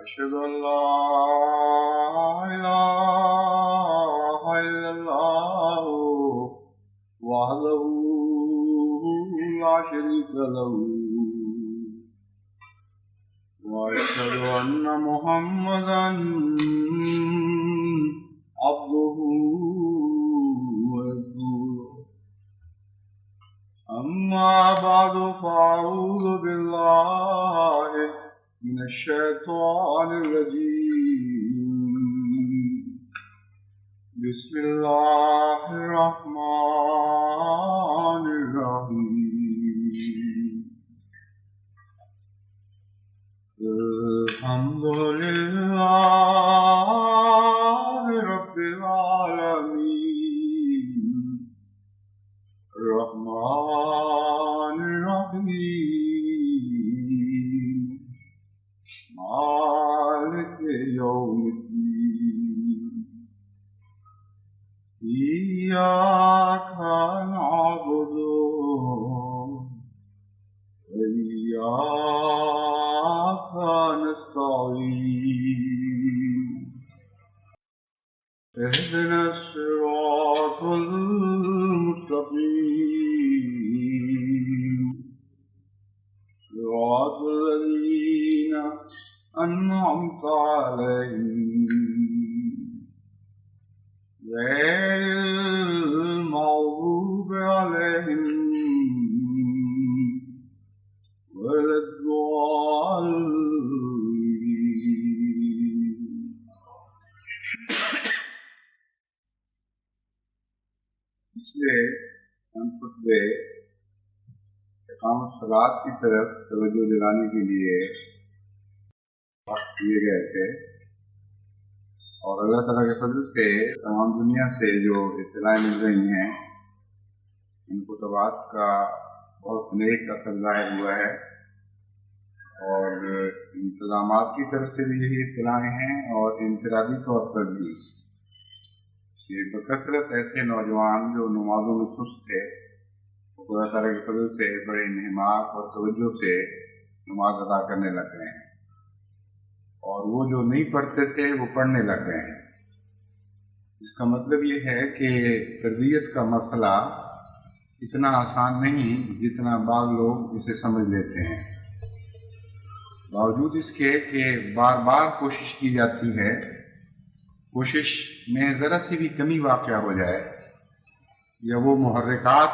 أشهد أن لا إله إلا الله وحده لا شريك له وأشهد أن محمدا عبده ورسوله أما بعد فأعوذ بالله من الشيطان الرجيم بسم الله الرحمن الرحيم إياك نعبد وإياك نستعين اهدنا الصراط المستقيم صراط الذين أنعمت عليهم غير المغضوب عليهم ولا الضالين. پچھلے خطبے اقامت الصلاۃ کی طرف توجہ دلانے کے لیے وقت دیے گئے تھے، اور اللہ تعالیٰ کے فضل سے تمام دنیا سے جو اطلاعیں مل رہی ہیں ان خطبات کا بہت نیک اثر ظاہر ہوا ہے، اور انتظامات کی طرف سے بھی یہی اطلاعیں ہیں، اور انفرادی طور پر بھی کہ بکثرت ایسے نوجوان جو نمازوں میں سست تھے وہ اللہ تعالیٰ کے فضل سے بڑے انہماک اور توجہ سے نماز ادا کرنے لگ گئے ہیں، اور وہ جو نہیں پڑھتے تھے وہ پڑھنے لگ گئے ہیں۔ اس کا مطلب یہ ہے کہ تربیت کا مسئلہ اتنا آسان نہیں جتنا بعض لوگ اسے سمجھ لیتے ہیں۔ باوجود اس کے کہ بار بار کوشش کی جاتی ہے، کوشش میں ذرا سی بھی کمی واقع ہو جائے یا وہ محرکات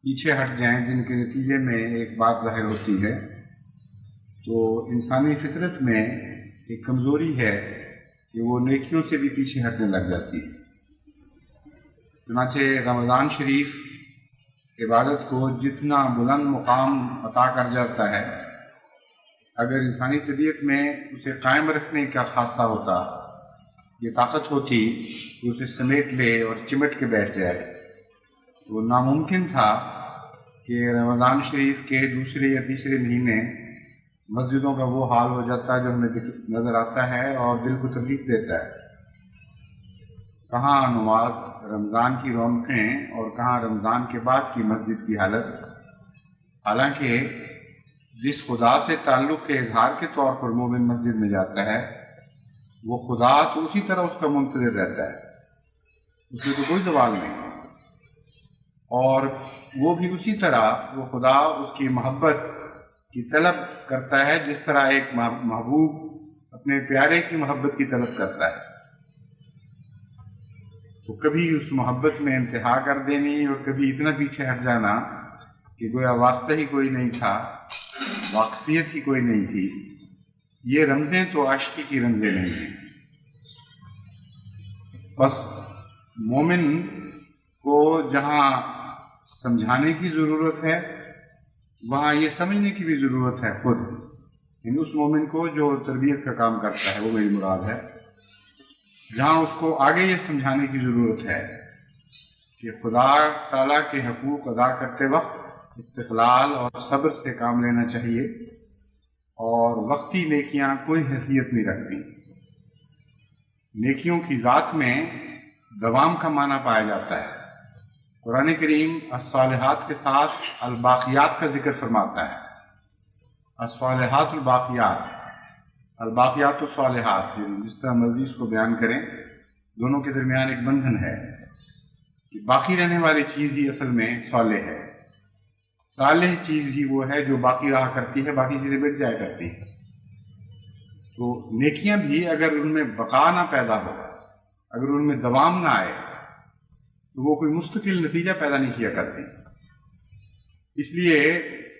پیچھے ہٹ جائیں جن کے نتیجے میں ایک بات ظاہر ہوتی ہے، تو انسانی فطرت میں ایک کمزوری ہے کہ وہ نیکیوں سے بھی پیچھے ہٹنے لگ جاتی ہے۔ چنانچہ رمضان شریف عبادت کو جتنا بلند مقام عطا کر جاتا ہے، اگر انسانی طبیعت میں اسے قائم رکھنے کا خاصہ ہوتا، یہ طاقت ہوتی کہ اسے سمیٹ لے اور چمٹ کے بیٹھ جائے، تو ناممکن تھا کہ رمضان شریف کے دوسرے یا تیسرے مہینے مسجدوں کا وہ حال ہو جاتا ہے جو ہمیں نظر آتا ہے اور دل کو تکلیف دیتا ہے۔ کہاں نماز رمضان کی رونقیں اور کہاں رمضان کے بعد کی مسجد کی حالت، حالانکہ جس خدا سے تعلق کے اظہار کے طور پر مومن مسجد میں جاتا ہے وہ خدا تو اسی طرح اس کا منتظر رہتا ہے، اس میں تو کوئی زوال نہیں، اور وہ بھی اسی طرح وہ خدا اس کی محبت کی طلب کرتا ہے جس طرح ایک محبوب اپنے پیارے کی محبت کی طلب کرتا ہے۔ تو کبھی اس محبت میں انتہا کر دینی اور کبھی اتنا پیچھے ہٹ جانا کہ گویا واسطہ ہی کوئی نہیں تھا، واقفیت ہی کوئی نہیں تھی، یہ رمزیں تو عاشقی کی رمزیں نہیں ہیں۔ بس مومن کو جہاں سمجھانے کی ضرورت ہے وہاں یہ سمجھنے کی بھی ضرورت ہے خود، یعنی اس مومن کو جو تربیت کا کام کرتا ہے، وہ میری مراد ہے، جہاں اس کو آگے یہ سمجھانے کی ضرورت ہے کہ خدا تعالیٰ کے حقوق ادا کرتے وقت استقلال اور صبر سے کام لینا چاہیے، اور وقتی نیکیاں کوئی حیثیت نہیں رکھتی۔ نیکیوں کی ذات میں دوام کا معنی پایا جاتا ہے۔ قرآن کریم الصالحات کے ساتھ الباقیات کا ذکر فرماتا ہے۔ الصالحات الباقیات، الباقیات الصالحات، جس طرح مرضی اس کو بیان کریں، دونوں کے درمیان ایک بندھن ہے کہ باقی رہنے والی چیز ہی اصل میں صالح ہے۔ صالح چیز ہی وہ ہے جو باقی رہا کرتی ہے، باقی چیزیں مٹ جایا کرتی ہیں۔ تو نیکیاں بھی اگر ان میں بقا نہ پیدا ہو، اگر ان میں دوام نہ آئے، تو وہ کوئی مستقل نتیجہ پیدا نہیں کیا کرتی۔ اس لیے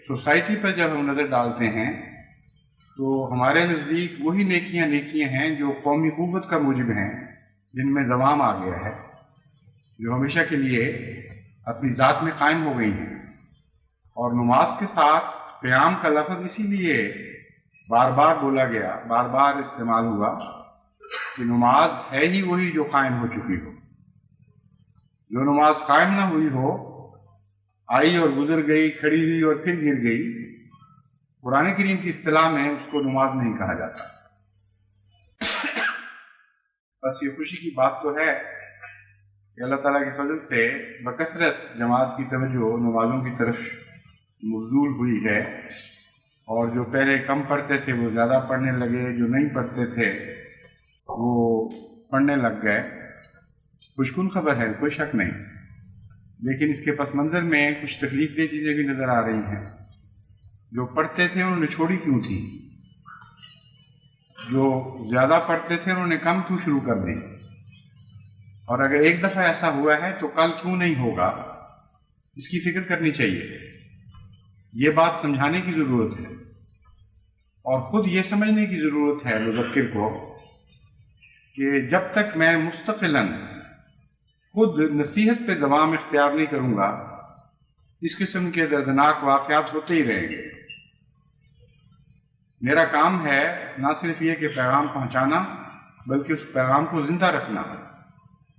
سوسائٹی پر جب ہم نظر ڈالتے ہیں تو ہمارے نزدیک وہی نیکیاں ہیں جو قومی قوت کا موجب ہیں، جن میں دوام آ گیا ہے، جو ہمیشہ کے لیے اپنی ذات میں قائم ہو گئی ہیں۔ اور نماز کے ساتھ قیام کا لفظ اسی لیے بار بار بولا گیا، بار بار استعمال ہوا کہ نماز ہے ہی وہی جو قائم ہو چکی ہو۔ جو نماز قائم نہ ہوئی ہو، آئی اور گزر گئی، کھڑی ہوئی اور پھر گر گئی، قرآن کریم کی اصطلاح میں اس کو نماز نہیں کہا جاتا۔ بس یہ خوشی کی بات تو ہے کہ کہ اللہ تعالیٰ کے فضل سے بکثرت جماعت کی توجہ نمازوں کی طرف مبذول ہوئی ہے، اور جو پہلے کم پڑھتے تھے وہ زیادہ پڑھنے لگے، جو نہیں پڑھتے تھے وہ پڑھنے لگ گئے۔ خوشکن خبر ہے، کوئی شک نہیں، لیکن اس کے پس منظر میں کچھ تکلیف دہ چیزیں بھی نظر آ رہی ہیں۔ جو پڑھتے تھے انہوں نے چھوڑی کیوں تھی؟ جو زیادہ پڑھتے تھے انہوں نے کم کیوں شروع کر دی؟ اور اگر ایک دفعہ ایسا ہوا ہے تو کل کیوں نہیں ہوگا؟ اس کی فکر کرنی چاہیے، یہ بات سمجھانے کی ضرورت ہے، اور خود یہ سمجھنے کی ضرورت ہے مذکر کو کہ جب تک میں مستقلاً خود نصیحت پہ دوام اختیار نہیں کروں گا، اس قسم کے دردناک واقعات ہوتے ہی رہیں گے۔ میرا کام ہے نہ صرف یہ کہ پیغام پہنچانا، بلکہ اس پیغام کو زندہ رکھنا،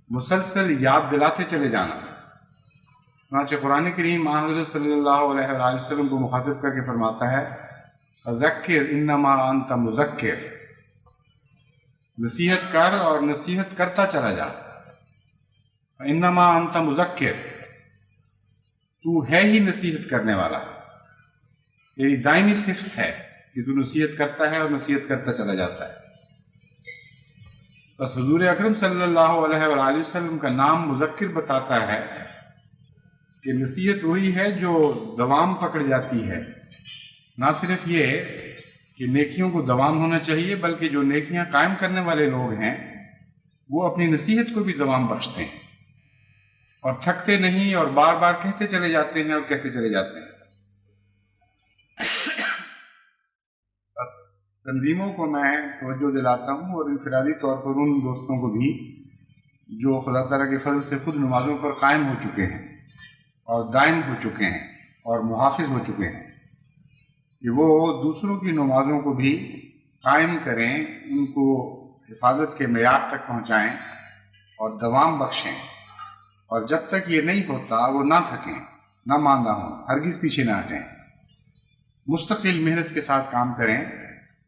مسلسل یاد دلاتے چلے جانا۔ چنانچہ قرآن کریم حضرت صلی اللہ علیہ وآلہ وسلم کو مخاطب کر کے فرماتا ہے فذکر انما انت مذکر، نصیحت کر اور نصیحت کرتا چلا جا۔ انما انت مذکر، تو ہے ہی نصیحت کرنے والا، تیری دائمی صفت ہے کہ تو نصیحت کرتا ہے اور نصیحت کرتا چلا جاتا ہے۔ بس حضور اکرم صلی اللہ علیہ وآلہ وسلم کا نام مذکر بتاتا ہے کہ نصیحت وہی ہے جو دوام پکڑ جاتی ہے۔ نہ صرف یہ کہ نیکیوں کو دوام ہونا چاہیے، بلکہ جو نیکیاں قائم کرنے والے لوگ ہیں وہ اپنی نصیحت کو بھی دوام بخشتے ہیں اور تھکتے نہیں، اور بار بار کہتے چلے جاتے ہیں اور کہتے چلے جاتے ہیں۔ بس تنظیموں کو میں توجہ دلاتا ہوں، اور انفرادی طور پر ان دوستوں کو بھی جو خدا تعالیٰ کے فضل سے خود نمازوں پر قائم ہو چکے ہیں اور دائم ہو چکے ہیں اور محافظ ہو چکے ہیں، کہ وہ دوسروں کی نمازوں کو بھی قائم کریں، ان کو حفاظت کے معیار تک پہنچائیں اور دوام بخشیں، اور جب تک یہ نہیں ہوتا وہ نہ تھکیں، نہ ماندہ ہوں، ہرگز پیچھے نہ ہٹیں، مستقل محنت کے ساتھ کام کریں،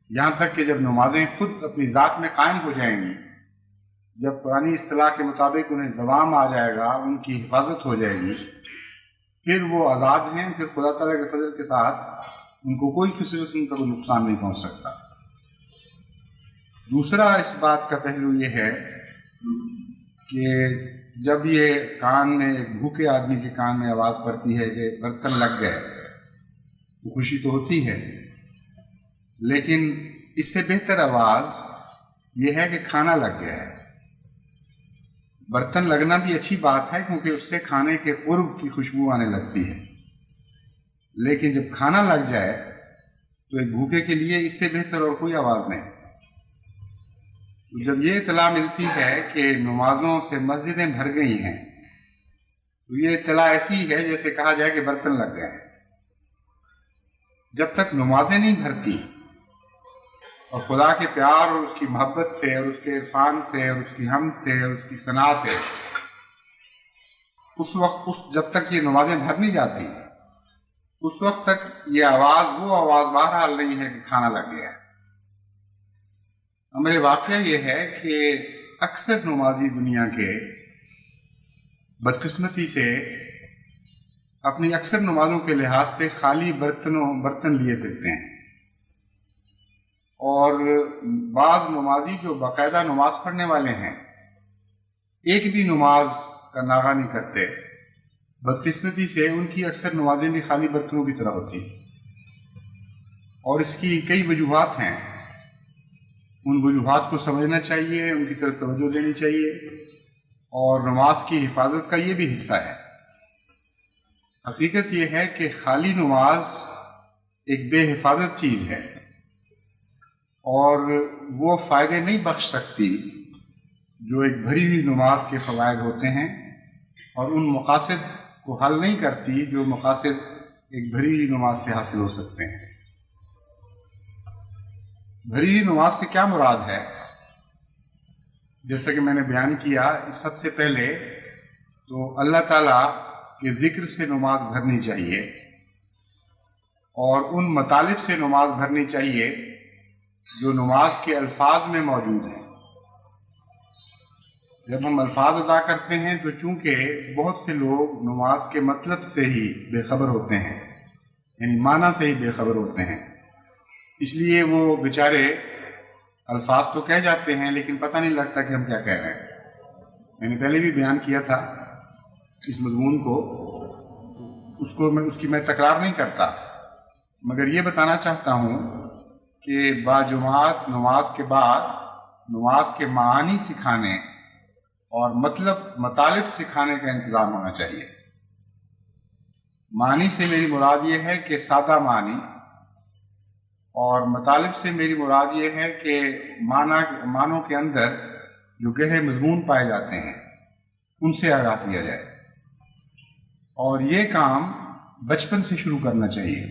یہاں تک کہ جب نمازیں خود اپنی ذات میں قائم ہو جائیں گی، جب پرانی اصطلاح کے مطابق انہیں دوام آ جائے گا، ان کی حفاظت ہو جائے گی، پھر وہ آزاد ہیں، پھر خدا تعالیٰ کے فضل کے ساتھ ان کو کوئی کسی قسم کا کوئی نقصان نہیں پہنچ سکتا۔ دوسرا اس بات کا پہلو یہ ہے کہ جب یہ کان میں، ایک بھوکے آدمی کے کان میں آواز پڑتی ہے کہ برتن لگ گئے، تو خوشی تو ہوتی ہے، لیکن اس سے بہتر آواز یہ ہے کہ کھانا لگ گیا ہے۔ برتن لگنا بھی اچھی بات ہے کیونکہ اس سے کھانے کے قرب کی خوشبو آنے لگتی ہے، لیکن جب کھانا لگ جائے تو ایک بھوکے کے لیے اس سے بہتر اور کوئی آواز نہیں۔ تو جب یہ اطلاع ملتی ہے کہ نمازوں سے مسجدیں بھر گئی ہیں، تو یہ اطلاع ایسی ہے جیسے کہا جائے کہ برتن لگ گئے ہیں۔ جب تک نمازیں نہیں بھرتی اور خدا کے پیار اور اس کی محبت سے اور اس کے عرفان سے اور اس کی حمد سے اور اس کی ثنا سے، اس وقت جب تک یہ نمازیں بھر نہیں جاتی، اس وقت تک یہ آواز وہ آواز بہرحال نہیں ہے کہ کھانا لگ گیا ہے۔ ہمارے واقعہ یہ ہے کہ اکثر نمازی دنیا کے بدقسمتی سے اپنی اکثر نمازوں کے لحاظ سے خالی برتن لیے پھرتے ہیں، اور بعض نمازی جو باقاعدہ نماز پڑھنے والے ہیں ایک بھی نماز کا ناغہ نہیں کرتے، بدقسمتی سے ان کی اکثر نمازیں بھی خالی برتنوں کی طرح ہوتی ہیں، اور اس کی کئی وجوہات ہیں۔ ان وجوہات کو سمجھنا چاہیے، ان کی طرف توجہ دینی چاہیے، اور نماز کی حفاظت کا یہ بھی حصہ ہے۔ حقیقت یہ ہے کہ خالی نماز ایک بے حفاظت چیز ہے، اور وہ فائدے نہیں بخش سکتی جو ایک بھری ہوئی نماز کے فوائد ہوتے ہیں، اور ان مقاصد کو حل نہیں کرتی جو مقاصد ایک بھری ہوئی نماز سے حاصل ہو سکتے ہیں۔ بھری ہوئی نماز سے کیا مراد ہے؟ جیسا کہ میں نے بیان کیا، سب سے پہلے تو اللہ تعالیٰ کے ذکر سے نماز بھرنی چاہیے، اور ان مطالب سے نماز بھرنی چاہیے جو نماز کے الفاظ میں موجود ہیں۔ جب ہم الفاظ ادا کرتے ہیں تو چونکہ بہت سے لوگ نماز کے مطلب سے ہی بے خبر ہوتے ہیں، یعنی معنی سے ہی بے خبر ہوتے ہیں، اس لیے وہ بیچارے الفاظ تو کہہ جاتے ہیں لیکن پتہ نہیں لگتا کہ ہم کیا کہہ رہے ہیں۔ میں نے پہلے بھی بیان کیا تھا اس مضمون کو، اس کی میں تکرار نہیں کرتا، مگر یہ بتانا چاہتا ہوں کہ باجماعت نماز کے بعد نماز کے معانی سکھانے اور مطالب سکھانے کا انتظام ہونا چاہیے۔ معنی سے میری مراد یہ ہے کہ سادہ معنی، اور مطالب سے میری مراد یہ ہے کہ معنوں کے اندر جو گہرے مضمون پائے جاتے ہیں ان سے آگاہ کیا جائے، اور یہ کام بچپن سے شروع کرنا چاہیے۔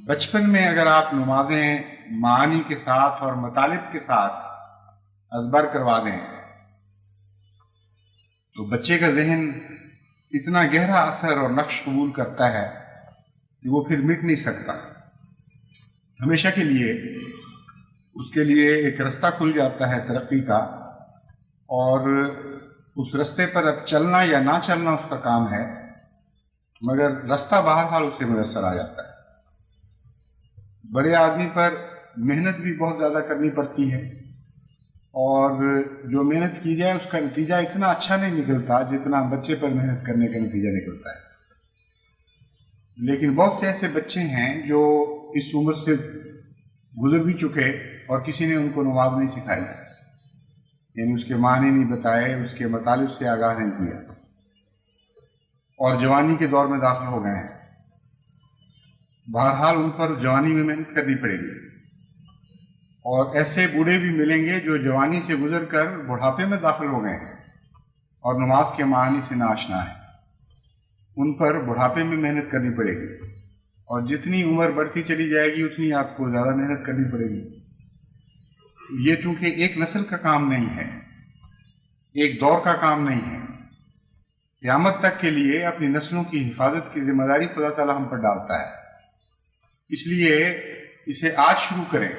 بچپن میں اگر آپ نمازیں معانی کے ساتھ اور مطالب کے ساتھ ازبر کروا دیں تو بچے کا ذہن اتنا گہرا اثر اور نقش قبول کرتا ہے کہ وہ پھر مٹ نہیں سکتا، ہمیشہ کے لیے اس کے لیے ایک رستہ کھل جاتا ہے ترقی کا، اور اس رستے پر اب چلنا یا نہ چلنا اس کا کام ہے، مگر رستہ بہرحال اسے میسر آ جاتا ہے۔ بڑے آدمی پر محنت بھی بہت زیادہ کرنی پڑتی ہے، اور جو محنت کی جائے اس کا نتیجہ اتنا اچھا نہیں نکلتا جتنا بچے پر محنت کرنے کا نتیجہ نکلتا ہے۔ لیکن بہت سے ایسے بچے ہیں جو اس عمر سے گزر بھی چکے اور کسی نے ان کو نماز نہیں سکھائی، یعنی اس کے معنی نہیں بتائے، اس کے مطالب سے آگاہ نہیں کیا، اور جوانی کے دور میں داخل ہو گئے ہیں۔ بہرحال ان پر جوانی میں محنت کرنی پڑے گی، اور ایسے بوڑھے بھی ملیں گے جو جوانی سے گزر کر بڑھاپے میں داخل ہو گئے ہیں اور نماز کے معانی سے ناآشنا ہیں۔ ان پر بڑھاپے میں محنت کرنی پڑے گی، اور جتنی عمر بڑھتی چلی جائے گی اتنی آپ کو زیادہ محنت کرنی پڑے گی۔ یہ چونکہ ایک نسل کا کام نہیں ہے، ایک دور کا کام نہیں ہے، قیامت تک کے لیے اپنی نسلوں کی حفاظت کی ذمہ داری خدا تعالیٰ ہم پر ڈالتا ہے۔ اس لیے اسے آج شروع کریں۔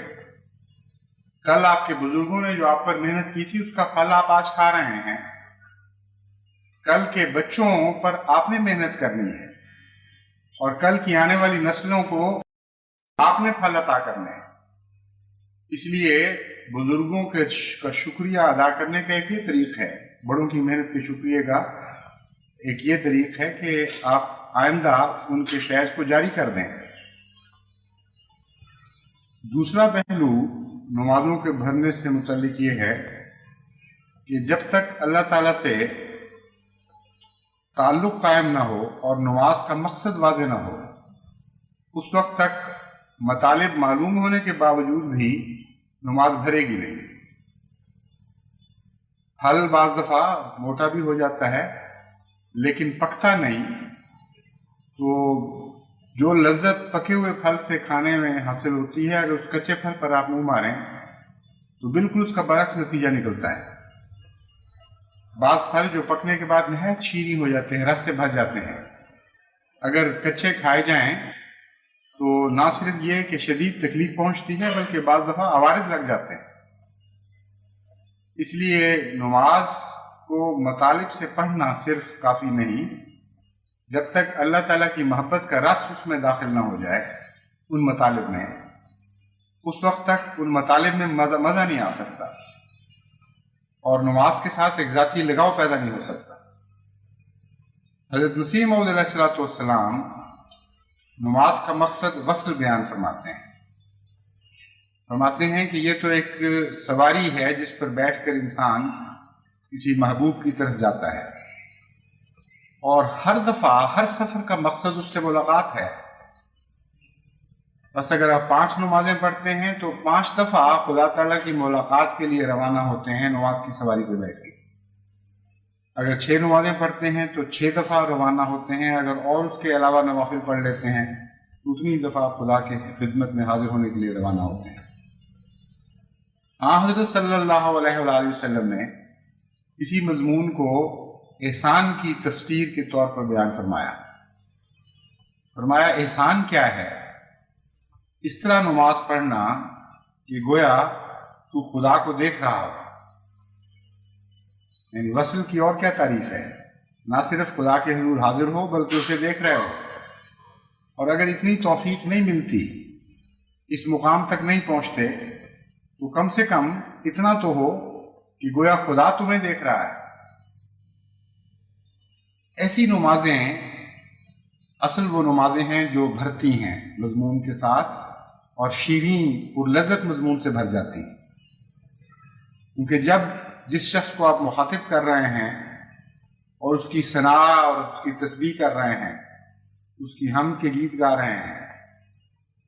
کل آپ کے بزرگوں نے جو آپ پر محنت کی تھی اس کا پھل آپ آج کھا رہے ہیں، کل کے بچوں پر آپ نے محنت کرنی ہے، اور کل کی آنے والی نسلوں کو آپ نے پھل عطا کرنے ہیں۔ اس لیے بزرگوں کا شکریہ ادا کرنے کا ایک یہ طریق ہے، بڑوں کی محنت کے شکریہ کا ایک یہ طریق ہے کہ آپ آئندہ ان کے فیض کو جاری کر دیں۔ دوسرا پہلو نمازوں کے بھرنے سے متعلق یہ ہے کہ جب تک اللہ تعالیٰ سے تعلق قائم نہ ہو اور نماز کا مقصد واضح نہ ہو، اس وقت تک مطالب معلوم ہونے کے باوجود بھی نماز بھرے گی نہیں۔ پھل بعض دفعہ موٹا بھی ہو جاتا ہے لیکن پکتا نہیں، تو جو لذت پکے ہوئے پھل سے کھانے میں حاصل ہوتی ہے اگر اس کچے پھل پر آپ منہ ماریں تو بالکل اس کا برعکس نتیجہ نکلتا ہے۔ بعض پھل جو پکنے کے بعد نہایت شیریں ہو جاتے ہیں، رس سے بھر جاتے ہیں، اگر کچے کھائے جائیں تو نہ صرف یہ کہ شدید تکلیف پہنچتی ہے بلکہ بعض دفعہ عوارض لگ جاتے ہیں۔ اس لیے نماز کو مطالب سے پڑھنا صرف کافی نہیں، جب تک اللہ تعالیٰ کی محبت کا رس اس میں داخل نہ ہو جائے ان مطالب میں، اس وقت تک ان مطالب میں مزہ نہیں آ سکتا، اور نماز کے ساتھ ایک ذاتی لگاؤ پیدا نہیں ہو سکتا۔ حضرت مسیح موعود علیہ الصلوۃ والسلام نماز کا مقصد وصل بیان فرماتے ہیں کہ یہ تو ایک سواری ہے جس پر بیٹھ کر انسان کسی محبوب کی طرف جاتا ہے، اور ہر دفعہ ہر سفر کا مقصد اس سے ملاقات ہے۔ بس اگر آپ 5 نمازیں پڑھتے ہیں تو 5 دفعہ خدا تعالیٰ کی ملاقات کے لیے روانہ ہوتے ہیں نماز کی سواری پہ بیٹھ کے۔ اگر 6 نمازیں پڑھتے ہیں تو 6 دفعہ روانہ ہوتے ہیں، اگر اور اس کے علاوہ نوافل پڑھ لیتے ہیں تو اتنی دفعہ خدا کی خدمت میں حاضر ہونے کے لیے روانہ ہوتے ہیں۔ حضرت صلی اللہ علیہ وآلہ وسلم نے اسی مضمون کو احسان کی تفسیر کے طور پر بیان فرمایا احسان کیا ہے؟ اس طرح نماز پڑھنا کہ گویا تو خدا کو دیکھ رہا ہو، یعنی وصل کی اور کیا تعریف ہے؟ نہ صرف خدا کے حضور حاضر ہو بلکہ اسے دیکھ رہے ہو. اور اگر اتنی توفیق نہیں ملتی، اس مقام تک نہیں پہنچتے، تو کم سے کم اتنا تو ہو کہ گویا خدا تمہیں دیکھ رہا ہے. ایسی نمازیں اصل وہ نمازیں ہیں جو بھرتی ہیں مضمون کے ساتھ اور شیریں اور لذت مضمون سے بھر جاتی ہیں. کیونکہ جب جس شخص کو آپ مخاطب کر رہے ہیں اور اس کی ثنا اور اس کی تسبیح کر رہے ہیں، اس کی حمد کے گیت گا رہے ہیں،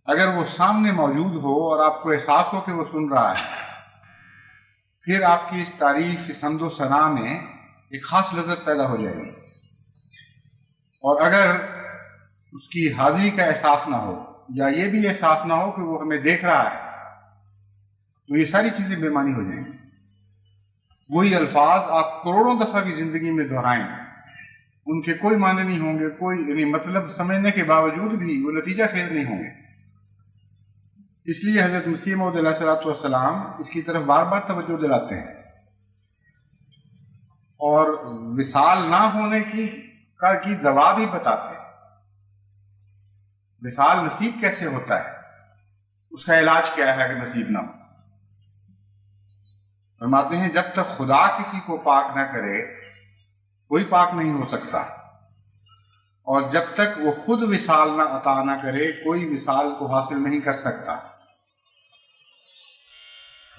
اگر وہ سامنے موجود ہو اور آپ کو احساس ہو کہ وہ سن رہا ہے، پھر آپ کی اس تعریف، اس حمد و ثنا میں ایک خاص لذت پیدا ہو جائے گی. اور اگر اس کی حاضری کا احساس نہ ہو یا یہ بھی احساس نہ ہو کہ وہ ہمیں دیکھ رہا ہے، تو یہ ساری چیزیں بے معنی ہو جائیں گی. وہی الفاظ آپ کروڑوں دفعہ بھی زندگی میں دہرائیں، ان کے کوئی معنی نہیں ہوں گے، کوئی یعنی مطلب سمجھنے کے باوجود بھی وہ نتیجہ خیز نہیں ہوں گے. اس لیے حضرت مسیح موعود علیہ الصلوۃ والسلام اس کی طرف بار بار توجہ دلاتے ہیں اور وصال نہ ہونے کی دوا بھی بتاتے ہیں. وصال نصیب کیسے ہوتا ہے، اس کا علاج کیا ہے اگر نصیب نہ ہو. فرماتے ہیں جب تک خدا کسی کو پاک نہ کرے کوئی پاک نہیں ہو سکتا، اور جب تک وہ خود وصال نہ عطا نہ کرے کوئی وصال کو حاصل نہیں کر سکتا.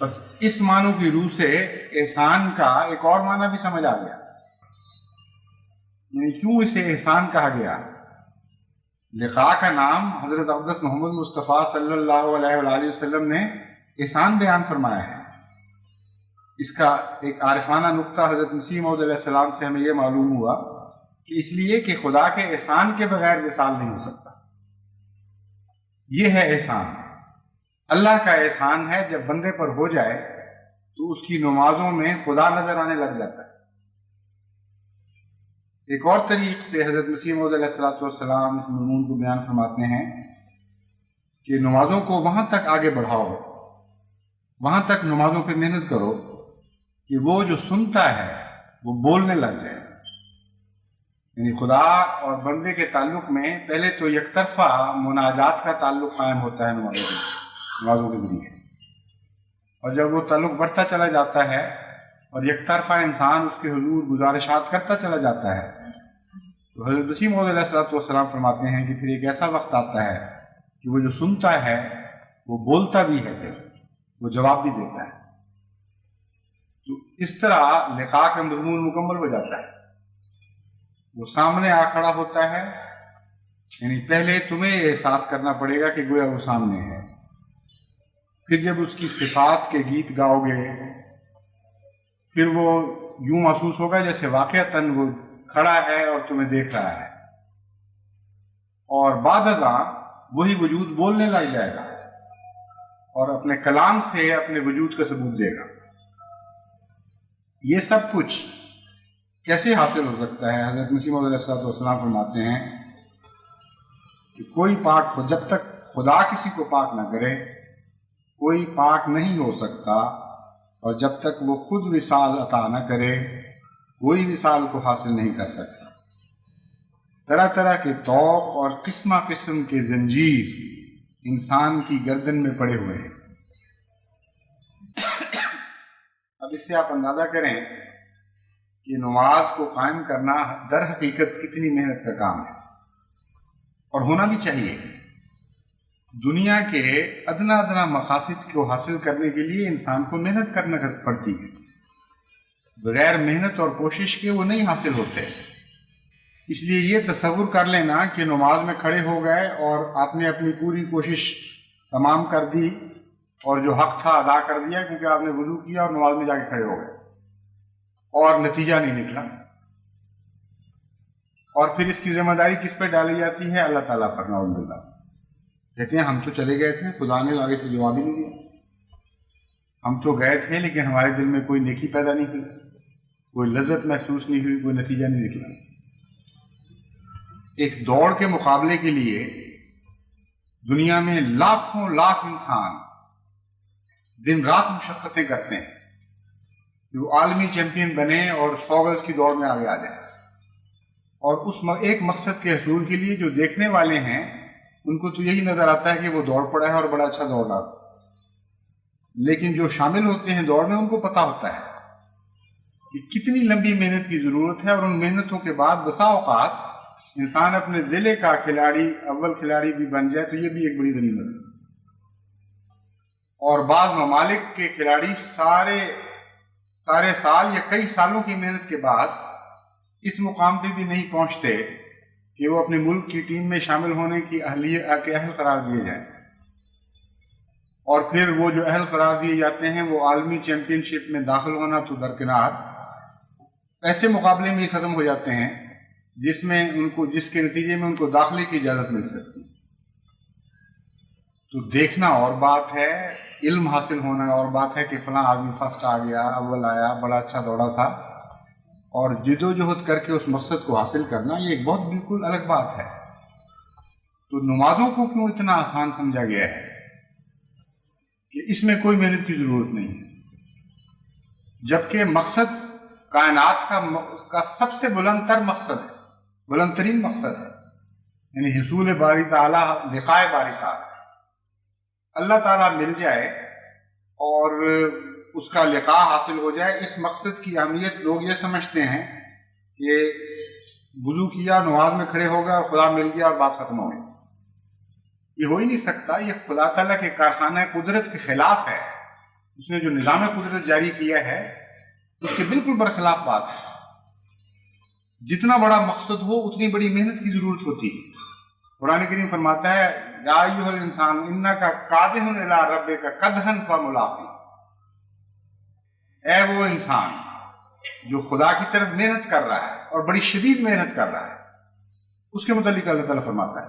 بس اس معنی کی روح سے احسان کا ایک اور معنی بھی سمجھ آ گیا. یعنی کیوں اسے احسان کہا گیا؟ لقاء کا نام حضرت اقدس محمد مصطفیٰ صلی اللہ علیہ وآلہ وسلم نے احسان بیان فرمایا ہے. اس کا ایک عارفانہ نقطہ حضرت مسیح موعود علیہ السلام سے ہمیں یہ معلوم ہوا کہ اس لیے کہ خدا کے احسان کے بغیر وصال نہیں ہو سکتا. یہ ہے احسان. اللہ کا احسان ہے جب بندے پر ہو جائے تو اس کی نمازوں میں خدا نظر آنے لگ جاتا ہے. ایک اور طریق سے حضرت مسیح موعود علیہ السلام اس مضمون کو بیان فرماتے ہیں کہ نمازوں کو وہاں تک آگے بڑھاؤ، وہاں تک نمازوں پہ محنت کرو کہ وہ جو سنتا ہے وہ بولنے لگ جائے. یعنی خدا اور بندے کے تعلق میں پہلے تو یک طرفہ مناجات کا تعلق قائم ہوتا ہے نمازوں کے ذریعے، اور جب وہ تعلق بڑھتا چلا جاتا ہے اور یک طرفہ انسان اس کے حضور گزارشات کرتا چلا جاتا ہے، تو حضرت مسیح موعود علیہ السلام فرماتے ہیں کہ پھر ایک ایسا وقت آتا ہے کہ وہ جو سنتا ہے وہ بولتا بھی ہے، پھر وہ جواب بھی دیتا ہے. تو اس طرح لقاء کا مضمون مکمل ہو جاتا ہے. وہ سامنے آ کھڑا ہوتا ہے، یعنی پہلے تمہیں احساس کرنا پڑے گا کہ گویا وہ سامنے ہے. پھر جب اس کی صفات کے گیت گاؤ گے پھر وہ یوں محسوس ہوگا جیسے واقعتاً وہ کھڑا ہے اور تمہیں دیکھ رہا ہے. اور بعد ازاں وہی وجود بولنے لگ جائے گا اور اپنے کلام سے اپنے وجود کا ثبوت دے گا. یہ سب کچھ کیسے حاصل ہو سکتا ہے؟ حضرت مسیح موعود علیہ السلام فرماتے ہیں کہ کوئی پاک جب تک خدا کسی کو پاک نہ کرے کوئی پاک نہیں ہو سکتا، اور جب تک وہ خود وصال عطا نہ کرے کوئی وصال کو حاصل نہیں کر سکتا. طرح طرح کے طوق اور قسمہ قسم کے زنجیر انسان کی گردن میں پڑے ہوئے ہیں. اب اس سے آپ اندازہ کریں کہ نماز کو قائم کرنا در حقیقت کتنی محنت کا کام ہے، اور ہونا بھی چاہیے. دنیا کے ادنا ادنا مقاصد کو حاصل کرنے کے لیے انسان کو محنت کرنا پڑتی ہے. بغیر محنت اور کوشش کے وہ نہیں حاصل ہوتے. اس لیے یہ تصور کر لینا کہ نماز میں کھڑے ہو گئے اور آپ نے اپنی پوری کوشش تمام کر دی اور جو حق تھا ادا کر دیا کیونکہ آپ نے وضو کیا اور نماز میں جا کے کھڑے ہو گئے اور نتیجہ نہیں نکلا، اور پھر اس کی ذمہ داری کس پہ ڈالی جاتی ہے؟ اللہ تعالیٰ پر. نعوذ باللہ. کہتے ہیں ہم تو چلے گئے تھے، خدا نے آگے سے جواب ہی نہیں دیا. ہم تو گئے تھے لیکن ہمارے دل میں کوئی نیکی پیدا نہیں ہوئی، کوئی لذت محسوس نہیں ہوئی، کوئی نتیجہ نہیں نکلا. ایک دوڑ کے مقابلے کے لیے دنیا میں لاکھوں لاکھ انسان دن رات مشقتیں کرتے ہیں، کہ وہ عالمی چیمپئن بنے اور 100 گز کی دوڑ میں آگے آ جائیں، اور اس ایک مقصد کے حصول کے لیے جو دیکھنے والے ہیں ان کو تو یہی نظر آتا ہے کہ وہ دوڑ پڑا ہے اور بڑا اچھا دوڑ رہا، لیکن جو شامل ہوتے ہیں دوڑ میں ان کو پتہ ہوتا ہے کہ کتنی لمبی محنت کی ضرورت ہے، اور ان محنتوں کے بعد بسا اوقات انسان اپنے ضلع کا کھلاڑی، اول کھلاڑی بھی بن جائے تو یہ بھی ایک بڑی غنیمت ہے۔ اور بعض ممالک کے کھلاڑی سارے سال یا کئی سالوں کی محنت کے بعد اس مقام پہ بھی نہیں پہنچتے کہ وہ اپنے ملک کی ٹیم میں شامل ہونے کی اہل قرار دیے جائیں، اور پھر وہ جو اہل قرار دیے جاتے ہیں وہ عالمی چیمپئن شپ میں داخل ہونا تو درکنار، ایسے مقابلے میں ختم ہو جاتے ہیں جس کے نتیجے میں ان کو داخلے کی اجازت مل سکتی۔ تو دیکھنا اور بات ہے، علم حاصل ہونا اور بات ہے کہ فلاں آدمی فرسٹ آ گیا، اول آیا، بڑا اچھا دوڑا تھا، اور جد و جہد کر کے اس مقصد کو حاصل کرنا یہ ایک بہت بالکل الگ بات ہے۔ تو نمازوں کو کیوں اتنا آسان سمجھا گیا ہے کہ اس میں کوئی محنت کی ضرورت نہیں ہے، جبکہ مقصد کائنات کا سب سے بلند تر مقصد ہے، بلند ترین مقصد ہے، یعنی حصول باری تعالیٰ، لقاء باری تعالیٰ، اللہ تعالیٰ مل جائے اور اس کا لقاء حاصل ہو جائے۔ اس مقصد کی اہمیت لوگ یہ سمجھتے ہیں کہ وضو کیا، نماز میں کھڑے ہو گئے اور خدا مل گیا اور بات ختم ہو گئی۔ یہ ہو ہی نہیں سکتا، یہ خدا تعالیٰ کے کارخانہ قدرت کے خلاف ہے۔ اس نے جو نظام قدرت جاری کیا ہے اس کے بالکل برخلاف بات ہے۔ جتنا بڑا مقصد ہو اتنی بڑی محنت کی ضرورت ہوتی ہے۔ قرآن کریم فرماتا ہے یا ایھا الانسان انک کادح الی ربک کدحا فملاقی، اے وہ انسان جو خدا کی طرف محنت کر رہا ہے اور بڑی شدید محنت کر رہا ہے، اس کے متعلق اللہ تعالیٰ فرماتا ہے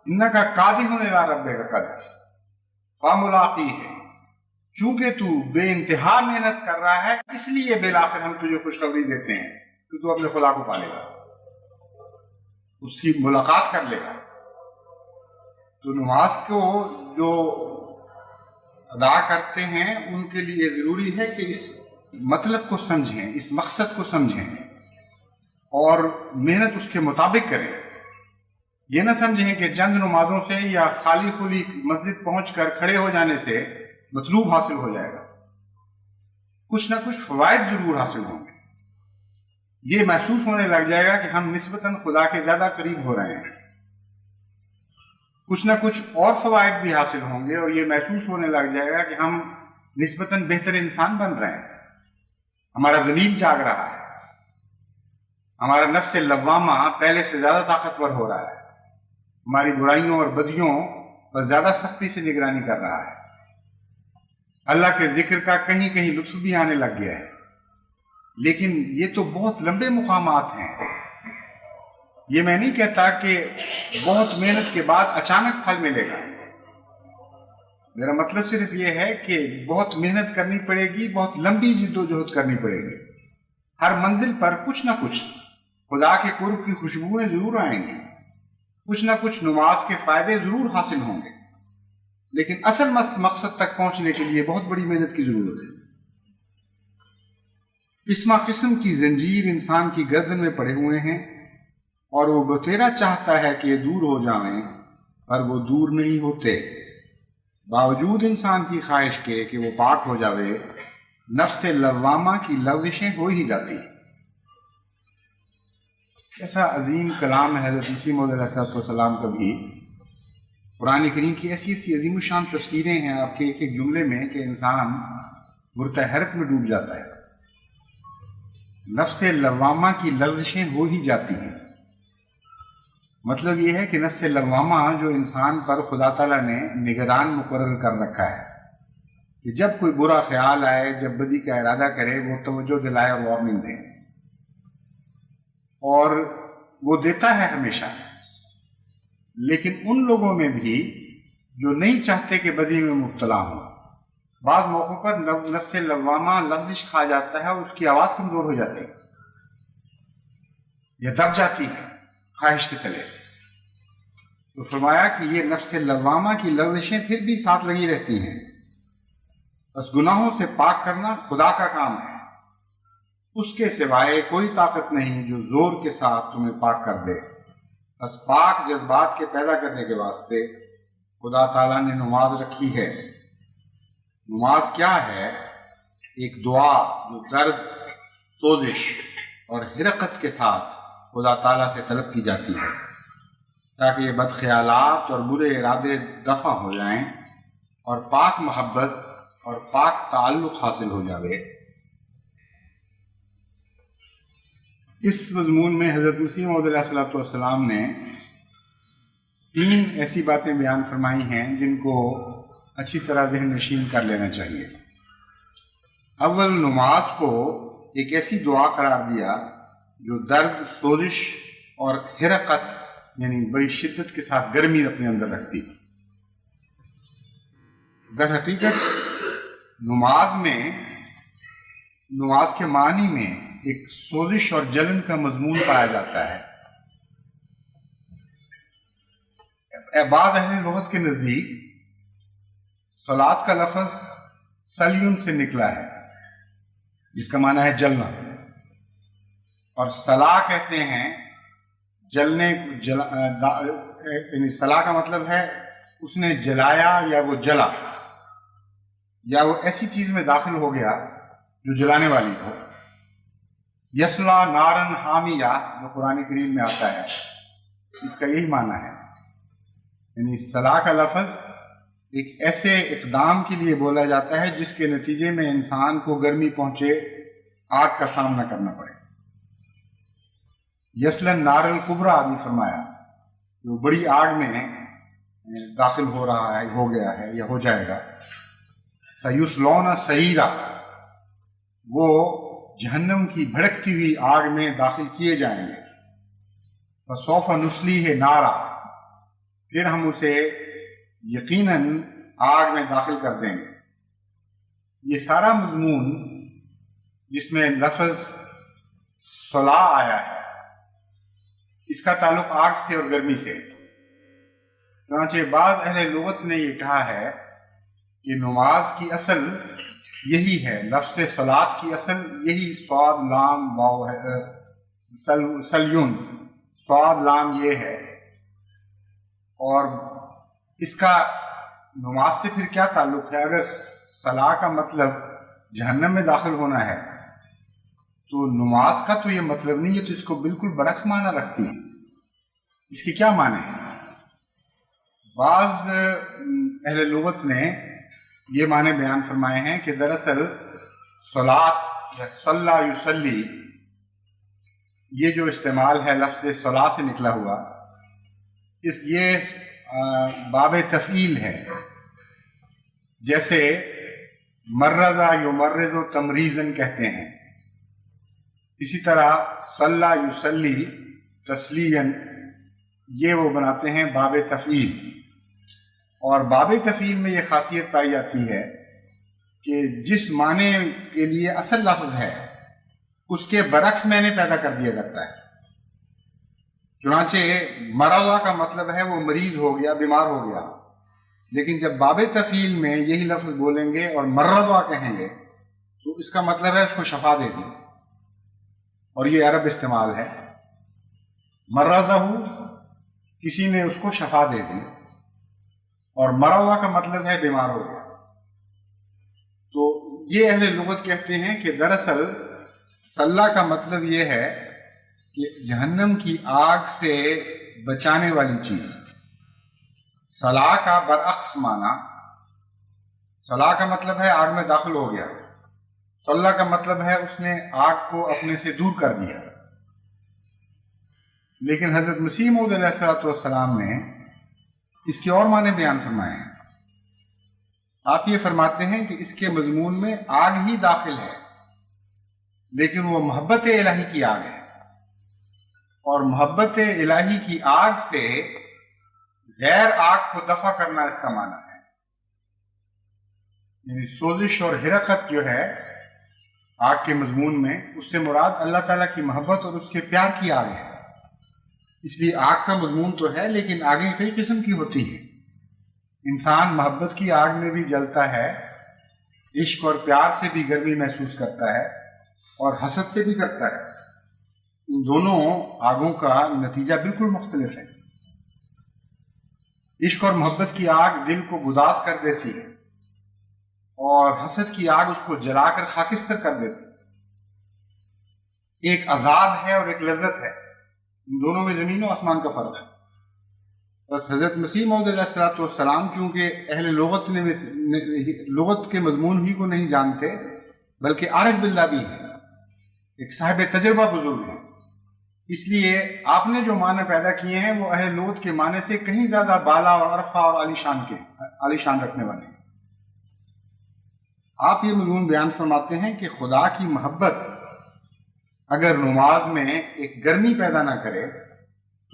انک کادح الی ربک کدحا فملاقی ہے، چونکہ تو بے انتہا محنت کر رہا ہے اس لیے بالآخر ہم تجھے خوشخبری دیتے ہیں کہ تو اپنے خدا کو پالے گا، اس کی ملاقات کر لے گا۔ تو نماز کو جو ادا کرتے ہیں ان کے لیے ضروری ہے کہ اس مطلب کو سمجھیں، اس مقصد کو سمجھیں اور محنت اس کے مطابق کریں۔ یہ نہ سمجھیں کہ چند نمازوں سے یا خالی خلی مسجد پہنچ کر کھڑے ہو جانے سے مطلوب حاصل ہو جائے گا۔ کچھ نہ کچھ فوائد ضرور حاصل ہوں گے، یہ محسوس ہونے لگ جائے گا کہ ہم نسبتاً خدا کے زیادہ قریب ہو رہے ہیں۔ کچھ نہ کچھ اور فوائد بھی حاصل ہوں گے اور یہ محسوس ہونے لگ جائے گا کہ ہم نسبتاً بہتر انسان بن رہے ہیں، ہمارا ضمیر جاگ رہا ہے، ہمارا نفس لوامہ پہلے سے زیادہ طاقتور ہو رہا ہے، ہماری برائیوں اور بدیوں پر زیادہ سختی سے نگرانی کر رہا ہے، اللہ کے ذکر کا کہیں کہیں لطف بھی آنے لگ گیا ہے۔ لیکن یہ تو بہت لمبے مقامات ہیں، یہ میں نہیں کہتا کہ بہت محنت کے بعد اچانک پھل ملے گا، میرا مطلب صرف یہ ہے کہ بہت محنت کرنی پڑے گی، بہت لمبی جد و جہد کرنی پڑے گی، ہر منزل پر کچھ نہ کچھ خدا کے قرب کی خوشبوئیں ضرور آئیں گی، کچھ نہ کچھ نماز کے فائدے ضرور حاصل ہوں گے، لیکن اصل مقصد تک پہنچنے کے لیے بہت بڑی محنت کی ضرورت ہے۔ قسم قسم کی زنجیر انسان کی گردن میں پڑے ہوئے ہیں اور وہ بتیرا چاہتا ہے کہ یہ دور ہو جائیں، پر وہ دور نہیں ہوتے، باوجود انسان کی خواہش کے کہ وہ پاک ہو جاوے، نفس لوامہ کی لغزشیں ہو ہی جاتی ہیں۔ ایسا عظیم کلام ہے حضرت مسیح موعود علیہ السلام کا بھی، قرآن کریم کی ایسی ایسی عظیم الشان تفسیریں ہیں آپ کے ایک ایک جملے میں کہ انسان برتہ حیرت میں ڈوب جاتا ہے۔ نفس لوامہ کی لغزشیں ہو ہی جاتی ہیں، مطلب یہ ہے کہ نفس لوامہ جو انسان پر خدا تعالیٰ نے نگران مقرر کر رکھا ہے کہ جب کوئی برا خیال آئے، جب بدی کا ارادہ کرے، وہ توجہ دلائے اور وارننگ دے، اور وہ دیتا ہے ہمیشہ۔ لیکن ان لوگوں میں بھی جو نہیں چاہتے کہ بدی میں مبتلا ہوں، بعض موقعوں پر نفس لوامہ لغزش کھا جاتا ہے اور اس کی آواز کمزور ہو جاتی ہے یا دب جاتی ہے خواہش کے تلے۔ تو فرمایا کہ یہ نفس لوامہ کی لغزشیں پھر بھی ساتھ لگی رہتی ہیں، بس گناہوں سے پاک کرنا خدا کا کام ہے، اس کے سوائے کوئی طاقت نہیں جو زور کے ساتھ تمہیں پاک کر دے۔ بس پاک جذبات کے پیدا کرنے کے واسطے خدا تعالیٰ نے نماز رکھی ہے۔ نماز کیا ہے؟ ایک دعا جو درد، سوزش اور حرقت کے ساتھ خدا تعالیٰ سے طلب کی جاتی ہے تاکہ یہ بد خیالات اور برے ارادے دفع ہو جائیں اور پاک محبت اور پاک تعلق حاصل ہو جاوے۔ اس مضمون میں حضرت مسیح موعود علیہ السلام نے 3 ایسی باتیں بیان فرمائی ہیں جن کو اچھی طرح ذہن نشین کر لینا چاہیے۔ اول، نماز کو ایک ایسی دعا قرار دیا جو درد، سوزش اور حرقت یعنی بڑی شدت کے ساتھ گرمی اپنے اندر رکھتی۔ در حقیقت نماز کے معنی میں ایک سوزش اور جلن کا مضمون پایا جاتا ہے۔ بعض اہل لغت کے نزدیک صلاۃ کا لفظ سلیون سے نکلا ہے جس کا معنی ہے جلنا، اور صلاح کہتے ہیں جلنے، یعنی صلاح کا مطلب ہے اس نے جلایا یا وہ جلا یا وہ ایسی چیز میں داخل ہو گیا جو جلانے والی ہو۔ یسلا نارن حامیہ جو قرآن کریم میں آتا ہے، اس کا یہی معنی ہے، یعنی صلاح کا لفظ ایک ایسے اقدام کے لیے بولا جاتا ہے جس کے نتیجے میں انسان کو گرمی پہنچے، آگ کا سامنا کرنا پڑے۔ یسلن نار الکبریٰ بھی فرمایا، جو بڑی آگ میں داخل ہو رہا ہے، ہو گیا ہے یا ہو جائے گا۔ سیسلون سعیرا، وہ جہنم کی بھڑکتی ہوئی آگ میں داخل کیے جائیں گے۔ فسوف نسلیہ نارا، پھر ہم اسے یقیناً آگ میں داخل کر دیں گے۔ یہ سارا مضمون جس میں لفظ صلاح آیا ہے، اس کا تعلق آگ سے اور گرمی سے۔ چنانچہ بعض اہل لغت نے یہ کہا ہے کہ نماز کی اصل یہی ہے، لفظ صلاۃ کی اصل یہی صاد لام واو ہے، سلیون، صاد لام یہ ہے، اور اس کا نماز سے پھر کیا تعلق ہے؟ اگر صلاح کا مطلب جہنم میں داخل ہونا ہے تو نماز کا تو یہ مطلب نہیں ہے، تو اس کو بالکل برعکس معنی رکھتی ہے۔ اس کے کیا معنی ہے؟ بعض اہل لغت نے یہ معنی بیان فرمائے ہیں کہ دراصل صلاۃ یا صلی یصلی، یہ جو استعمال ہے لفظ صلاح سے نکلا ہوا، یہ باب تفعیل ہے، جیسے مرزا یمرز و تمریزن کہتے ہیں، اسی طرح صلی یصلی تسلیًا، یہ وہ بناتے ہیں باب تفعیل۔ اور باب تفعیل میں یہ خاصیت پائی جاتی ہے کہ جس معنی کے لیے اصل لفظ ہے اس کے برعکس معنی پیدا کر دیا کرتا ہے۔ چنانچہ مرضہ کا مطلب ہے وہ مریض ہو گیا، بیمار ہو گیا، لیکن جب باب تفعیل میں یہی لفظ بولیں گے اور مرضہ کہیں گے تو اس کا مطلب ہے اس کو شفا دے دی، اور یہ عرب استعمال ہے۔ مرضہ، کسی نے اس کو شفا دے دی، اور مرضہ کا مطلب ہے بیمار ہو گیا۔ تو یہ اہل لغت کہتے ہیں کہ دراصل صلاح کا مطلب یہ ہے کہ جہنم کی آگ سے بچانے والی چیز۔ صلاح کا برعکس معنی، صلاح کا مطلب ہے آگ میں داخل ہو گیا، صلاح کا مطلب ہے اس نے آگ کو اپنے سے دور کر دیا۔ لیکن حضرت مسیح موعود علیہ السلام نے اس کے اور معنی بیان فرمائے ہیں۔ آپ یہ فرماتے ہیں کہ اس کے مضمون میں آگ ہی داخل ہے، لیکن وہ محبت الہی کی آگ ہے، اور محبت الہی کی آگ سے غیر آگ کو دفع کرنا اس کا معنی ہے۔ یعنی سوزش اور حرقت جو ہے آگ کے مضمون میں، اس سے مراد اللہ تعالیٰ کی محبت اور اس کے پیار کی آگ ہے۔ اس لیے آگ کا مضمون تو ہے، لیکن آگیں کئی قسم کی ہوتی ہیں۔ انسان محبت کی آگ میں بھی جلتا ہے عشق اور پیار سے بھی گرمی محسوس کرتا ہے اور حسد سے بھی کرتا ہے۔ ان دونوں آگوں کا نتیجہ بالکل مختلف ہے۔ عشق اور محبت کی آگ دل کو گداز کر دیتی ہے اور حسد کی آگ اس کو جلا کر خاکستر کر دیتی ہے۔ ایک عذاب ہے اور ایک لذت ہے، ان دونوں میں زمین و آسمان کا فرق ہے۔ بس حضرت مسیح موعود علیہ السلام چونکہ اہل لغت کے مضمون ہی کو نہیں جانتے بلکہ عارف باللہ بھی ہیں، ایک صاحب تجربہ بزرگ ہیں، اس لیے آپ نے جو معنی پیدا کیے ہیں وہ اہل لغت کے معنی سے کہیں زیادہ بالا اور عرفہ اور عالی شان رکھنے والے ہیں۔ آپ یہ مضمون بیان فرماتے ہیں کہ خدا کی محبت اگر نماز میں ایک گرمی پیدا نہ کرے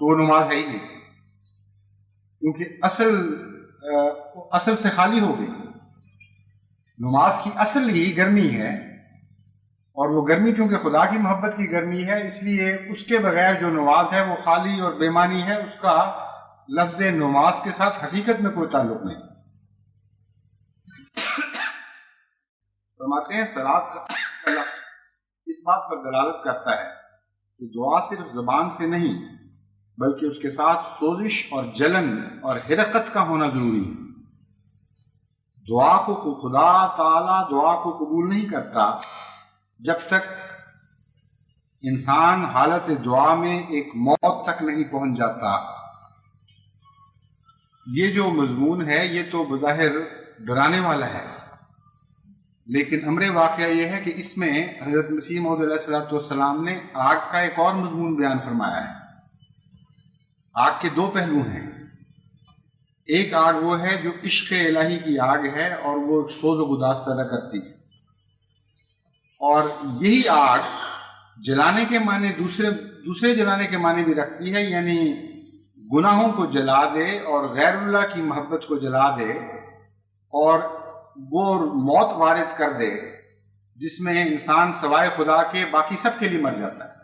تو وہ نماز ہے ہی نہیں، کیونکہ اصل سے خالی ہو گئی۔ نماز کی اصل ہی گرمی ہے، اور وہ گرمی چونکہ خدا کی محبت کی گرمی ہے، اس لیے اس کے بغیر جو نماز ہے وہ خالی اور بے معنی ہے، اس کا لفظ نماز کے ساتھ حقیقت میں کوئی تعلق نہیں۔ فرماتے ہیں صلاۃ کا لفظ اس بات پر دلالت کرتا ہے کہ دعا صرف زبان سے نہیں بلکہ اس کے ساتھ سوزش اور جلن اور حرقت کا ہونا ضروری ہے۔ دعا کو خدا تعالی دعا کو قبول نہیں کرتا جب تک انسان حالت دعا میں ایک موت تک نہیں پہنچ جاتا۔ یہ جو مضمون ہے یہ تو بظاہر ڈرانے والا ہے، لیکن امر واقعہ یہ ہے کہ اس میں حضرت مسیح موعود علیہ السلام نے آگ کا ایک اور مضمون بیان فرمایا ہے۔ آگ کے دو پہلو ہیں، ایک آگ وہ ہے جو عشق الہی کی آگ ہے اور وہ ایک سوز و گداز پیدا کرتی ہے، اور یہی آگ جلانے کے معنی دوسرے جلانے کے معنی بھی رکھتی ہے، یعنی گناہوں کو جلا دے اور غیر اللہ کی محبت کو جلا دے اور وہ موت وارد کر دے جس میں انسان سوائے خدا کے باقی سب کے لیے مر جاتا ہے۔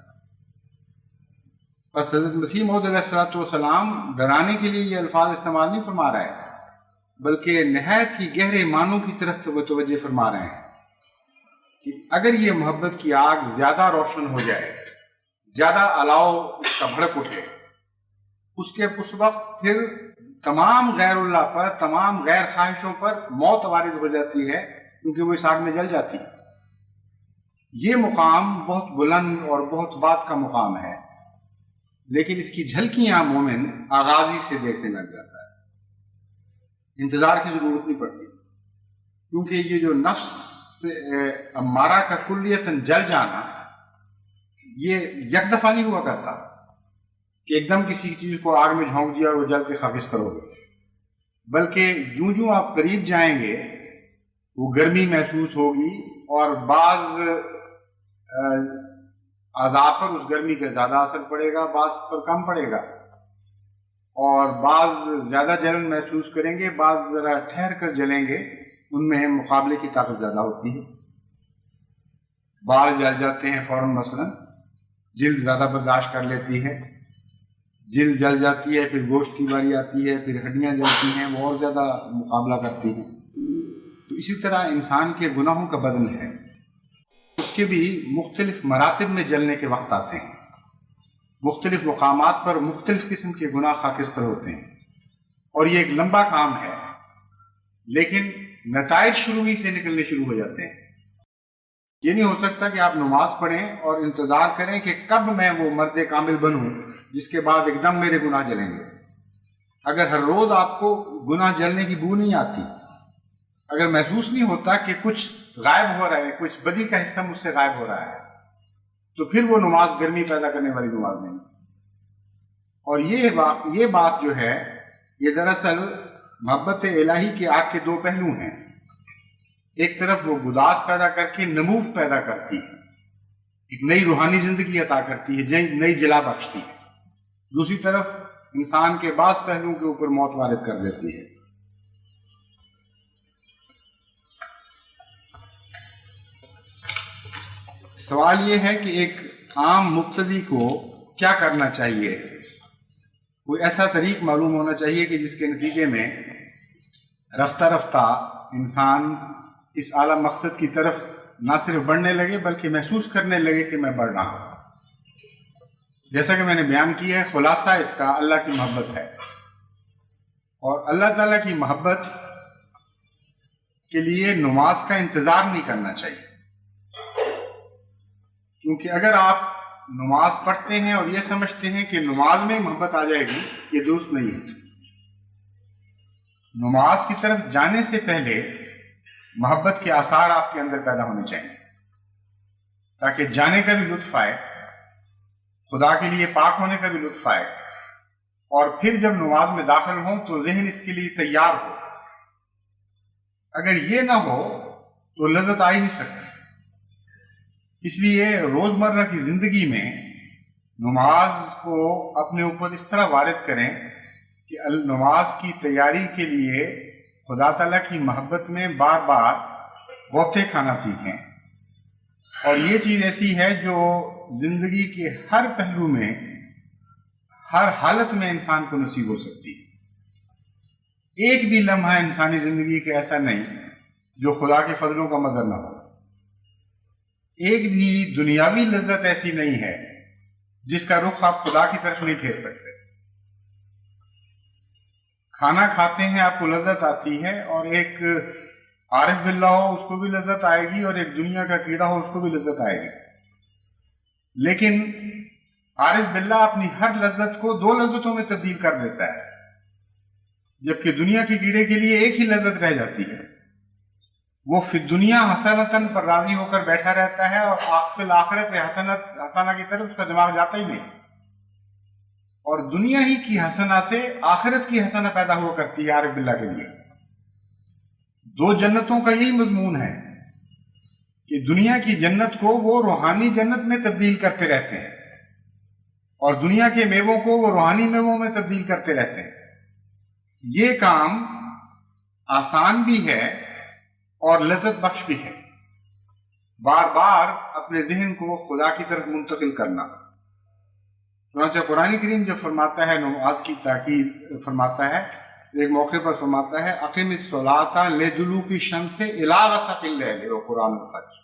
بس حضرت مسیح موعود علیہ السلام ڈرانے کے لیے یہ الفاظ استعمال نہیں فرما رہے ہیں بلکہ نہایت ہی گہرے معنوں کی طرف توجہ فرما رہے ہیں کہ اگر یہ محبت کی آگ زیادہ روشن ہو جائے، زیادہ الاؤ اس کا بھڑک اٹھے، اس وقت پھر تمام غیر اللہ پر، تمام غیر خواہشوں پر موت وارد ہو جاتی ہے، کیونکہ وہ اس آگ میں جل جاتی ہے۔ یہ مقام بہت بلند اور بہت بات کا مقام ہے، لیکن اس کی جھلکیاں مومن آغازی سے دیکھنے لگ جاتا ہے، انتظار کی ضرورت نہیں پڑتی، کیونکہ یہ جو نفس امارہ کا کلیتاً جل جانا یہ یک دفعہ نہیں ہوا کرتا کہ ایک دم کسی چیز کو آگ میں جھونک دیا اور وہ جل کے خاکستر ہو گئی، بلکہ جوں آپ قریب جائیں گے وہ گرمی محسوس ہوگی، اور بعض اعضاء پر اس گرمی کا زیادہ اثر پڑے گا، بعض پر کم پڑے گا، اور بعض زیادہ جلن محسوس کریں گے، بعض ذرا ٹھہر کر جلیں گے، ان میں مقابلے کی طاقت زیادہ ہوتی ہے۔ بال جل جاتے ہیں فوراً، مثلا جلد زیادہ برداشت کر لیتی ہے، جلد جل جاتی ہے، پھر گوشت کی باری آتی ہے، پھر ہڈیاں جلتی ہیں، وہ اور زیادہ مقابلہ کرتی ہیں۔ تو اسی طرح انسان کے گناہوں کا بدن ہے، اس کے بھی مختلف مراتب میں جلنے کے وقت آتے ہیں، مختلف مقامات پر مختلف قسم کے گناہ خاکستر ہوتے ہیں، اور یہ ایک لمبا کام ہے، لیکن نتائج شروع ہی سے نکلنے شروع ہو جاتے ہیں۔ یہ نہیں ہو سکتا کہ آپ نماز پڑھیں اور انتظار کریں کہ کب میں وہ مرد کامل بنوں جس کے بعد ایک دم میرے گناہ جلیں گے۔ اگر ہر روز آپ کو گناہ جلنے کی بو نہیں آتی، اگر محسوس نہیں ہوتا کہ کچھ غائب ہو رہا ہے، کچھ بدی کا حصہ مجھ سے غائب ہو رہا ہے، تو پھر وہ نماز گرمی پیدا کرنے والی نماز نہیں۔ اور یہ بات جو ہے یہ دراصل محبت الہی کے آگ کے دو پہلو ہیں۔ ایک طرف وہ گداز پیدا کر کے نموف پیدا کرتی ہے، ایک نئی روحانی زندگی عطا کرتی ہے، نئی جلا بخشتی ہے، دوسری طرف انسان کے بعض پہلوؤں کے اوپر موت وارد کر دیتی ہے۔ سوال یہ ہے کہ ایک عام مبتدی کو کیا کرنا چاہیے؟ کوئی ایسا طریق معلوم ہونا چاہیے کہ جس کے نتیجے میں رفتہ رفتہ انسان اس اعلیٰ مقصد کی طرف نہ صرف بڑھنے لگے بلکہ محسوس کرنے لگے کہ میں بڑھ رہا ہوں۔ جیسا کہ میں نے بیان کیا ہے، خلاصہ اس کا اللہ کی محبت ہے، اور اللہ تعالیٰ کی محبت کے لیے نماز کا انتظار نہیں کرنا چاہیے، کیونکہ اگر آپ نماز پڑھتے ہیں اور یہ سمجھتے ہیں کہ نماز میں محبت آ جائے گی، یہ درست نہیں ہے۔ نماز کی طرف جانے سے پہلے محبت کے آثار آپ کے اندر پیدا ہونے چاہیے، تاکہ جانے کا بھی لطف آئے، خدا کے لیے پاک ہونے کا بھی لطف آئے، اور پھر جب نماز میں داخل ہوں تو ذہن اس کے لیے تیار ہو۔ اگر یہ نہ ہو تو لذت آ ہی نہیں سکتی۔ اس لیے روزمرہ کی زندگی میں نماز کو اپنے اوپر اس طرح وارد کریں کہ نماز کی تیاری کے لیے خدا تعالیٰ کی محبت میں بار بار غوطے کھانا سیکھیں۔ اور یہ چیز ایسی ہے جو زندگی کے ہر پہلو میں، ہر حالت میں انسان کو نصیب ہو سکتی ہے۔ ایک بھی لمحہ انسانی زندگی کا ایسا نہیں جو خدا کے فضلوں کا مظہر نہ ہو۔ ایک بھی دنیاوی لذت ایسی نہیں ہے جس کا رخ آپ خدا کی طرف نہیں پھیر سکتے۔ کھانا کھاتے ہیں آپ کو لذت آتی ہے، اور ایک عارف باللہ ہو اس کو بھی لذت آئے گی، اور ایک دنیا کا کیڑا ہو اس کو بھی لذت آئے گی۔ لیکن عارف باللہ اپنی ہر لذت کو 2 لذتوں میں تبدیل کر دیتا ہے، جبکہ دنیا کے کیڑے کے لیے ایک ہی لذت رہ جاتی ہے۔ وہ فی الدنیا حسنتاً پر راضی ہو کر بیٹھا رہتا ہے، اور فی الآخرت حسنہ کی طرف اس کا دماغ جاتا ہی نہیں، اور دنیا ہی کی حسنہ سے آخرت کی حسنہ پیدا ہوا کرتی ہے عارف باللہ کے لیے۔ 2 جنتوں کا یہی مضمون ہے کہ دنیا کی جنت کو وہ روحانی جنت میں تبدیل کرتے رہتے ہیں، اور دنیا کے میووں کو وہ روحانی میووں میں تبدیل کرتے رہتے ہیں۔ یہ کام آسان بھی ہے اور لذت بخش بھی ہے، بار بار اپنے ذہن کو خدا کی طرف منتقل کرنا۔ چنانچہ قرآن کریم جب فرماتا ہے، نماز کی تاکید فرماتا ہے، ایک موقع پر فرماتا ہے اقم الصلاۃ لدلوک الشمس الی غسق اللیل وقرآن الفجر۔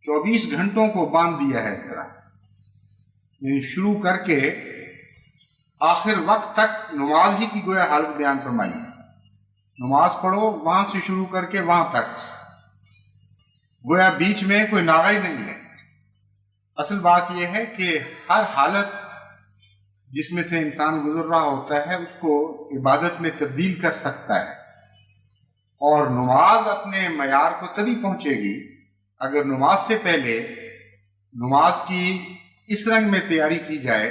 24 گھنٹوں کو باندھ دیا ہے اس طرح، یعنی شروع کر کے آخر وقت تک نماز ہی کی گویا حالت بیان فرمائی ہے۔ نماز پڑھو وہاں سے شروع کر کے وہاں تک، گویا بیچ میں کوئی ناغہ ہی نہیں ہے۔ اصل بات یہ ہے کہ ہر حالت جس میں سے انسان گزر رہا ہوتا ہے اس کو عبادت میں تبدیل کر سکتا ہے، اور نماز اپنے معیار کو تبھی پہنچے گی اگر نماز سے پہلے نماز کی اس رنگ میں تیاری کی جائے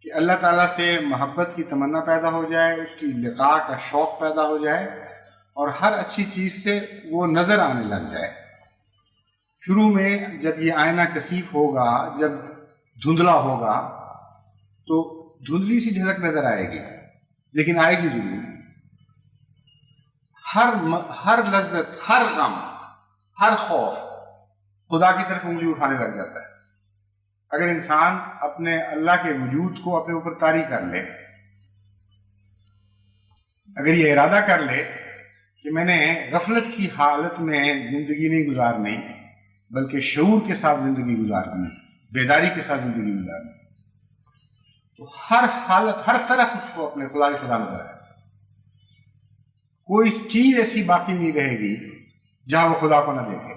کہ اللہ تعالیٰ سے محبت کی تمنا پیدا ہو جائے، اس کی لقاء کا شوق پیدا ہو جائے، اور ہر اچھی چیز سے وہ نظر آنے لگ جائے۔ شروع میں جب یہ آئینہ کثیف ہوگا، جب دھندلا ہوگا تو دھندلی سی جھلک نظر آئے گی، لیکن آئے گی ضرور۔ ہر لذت، ہر غم، ہر خوف خدا کی طرف انگلی اٹھانے لگ جاتا ہے۔ اگر انسان اپنے اللہ کے وجود کو اپنے اوپر طاری کر لے، اگر یہ ارادہ کر لے کہ میں نے غفلت کی حالت میں زندگی نہیں گزارنی بلکہ شعور کے ساتھ زندگی گزارنی، بیداری کے ساتھ زندگی گزارنی، تو ہر حالت، ہر طرف اس کو اپنے خدا کی خدا نظر آئے۔ کوئی چیز ایسی باقی نہیں رہے گی جہاں وہ خدا کو نہ دیکھے۔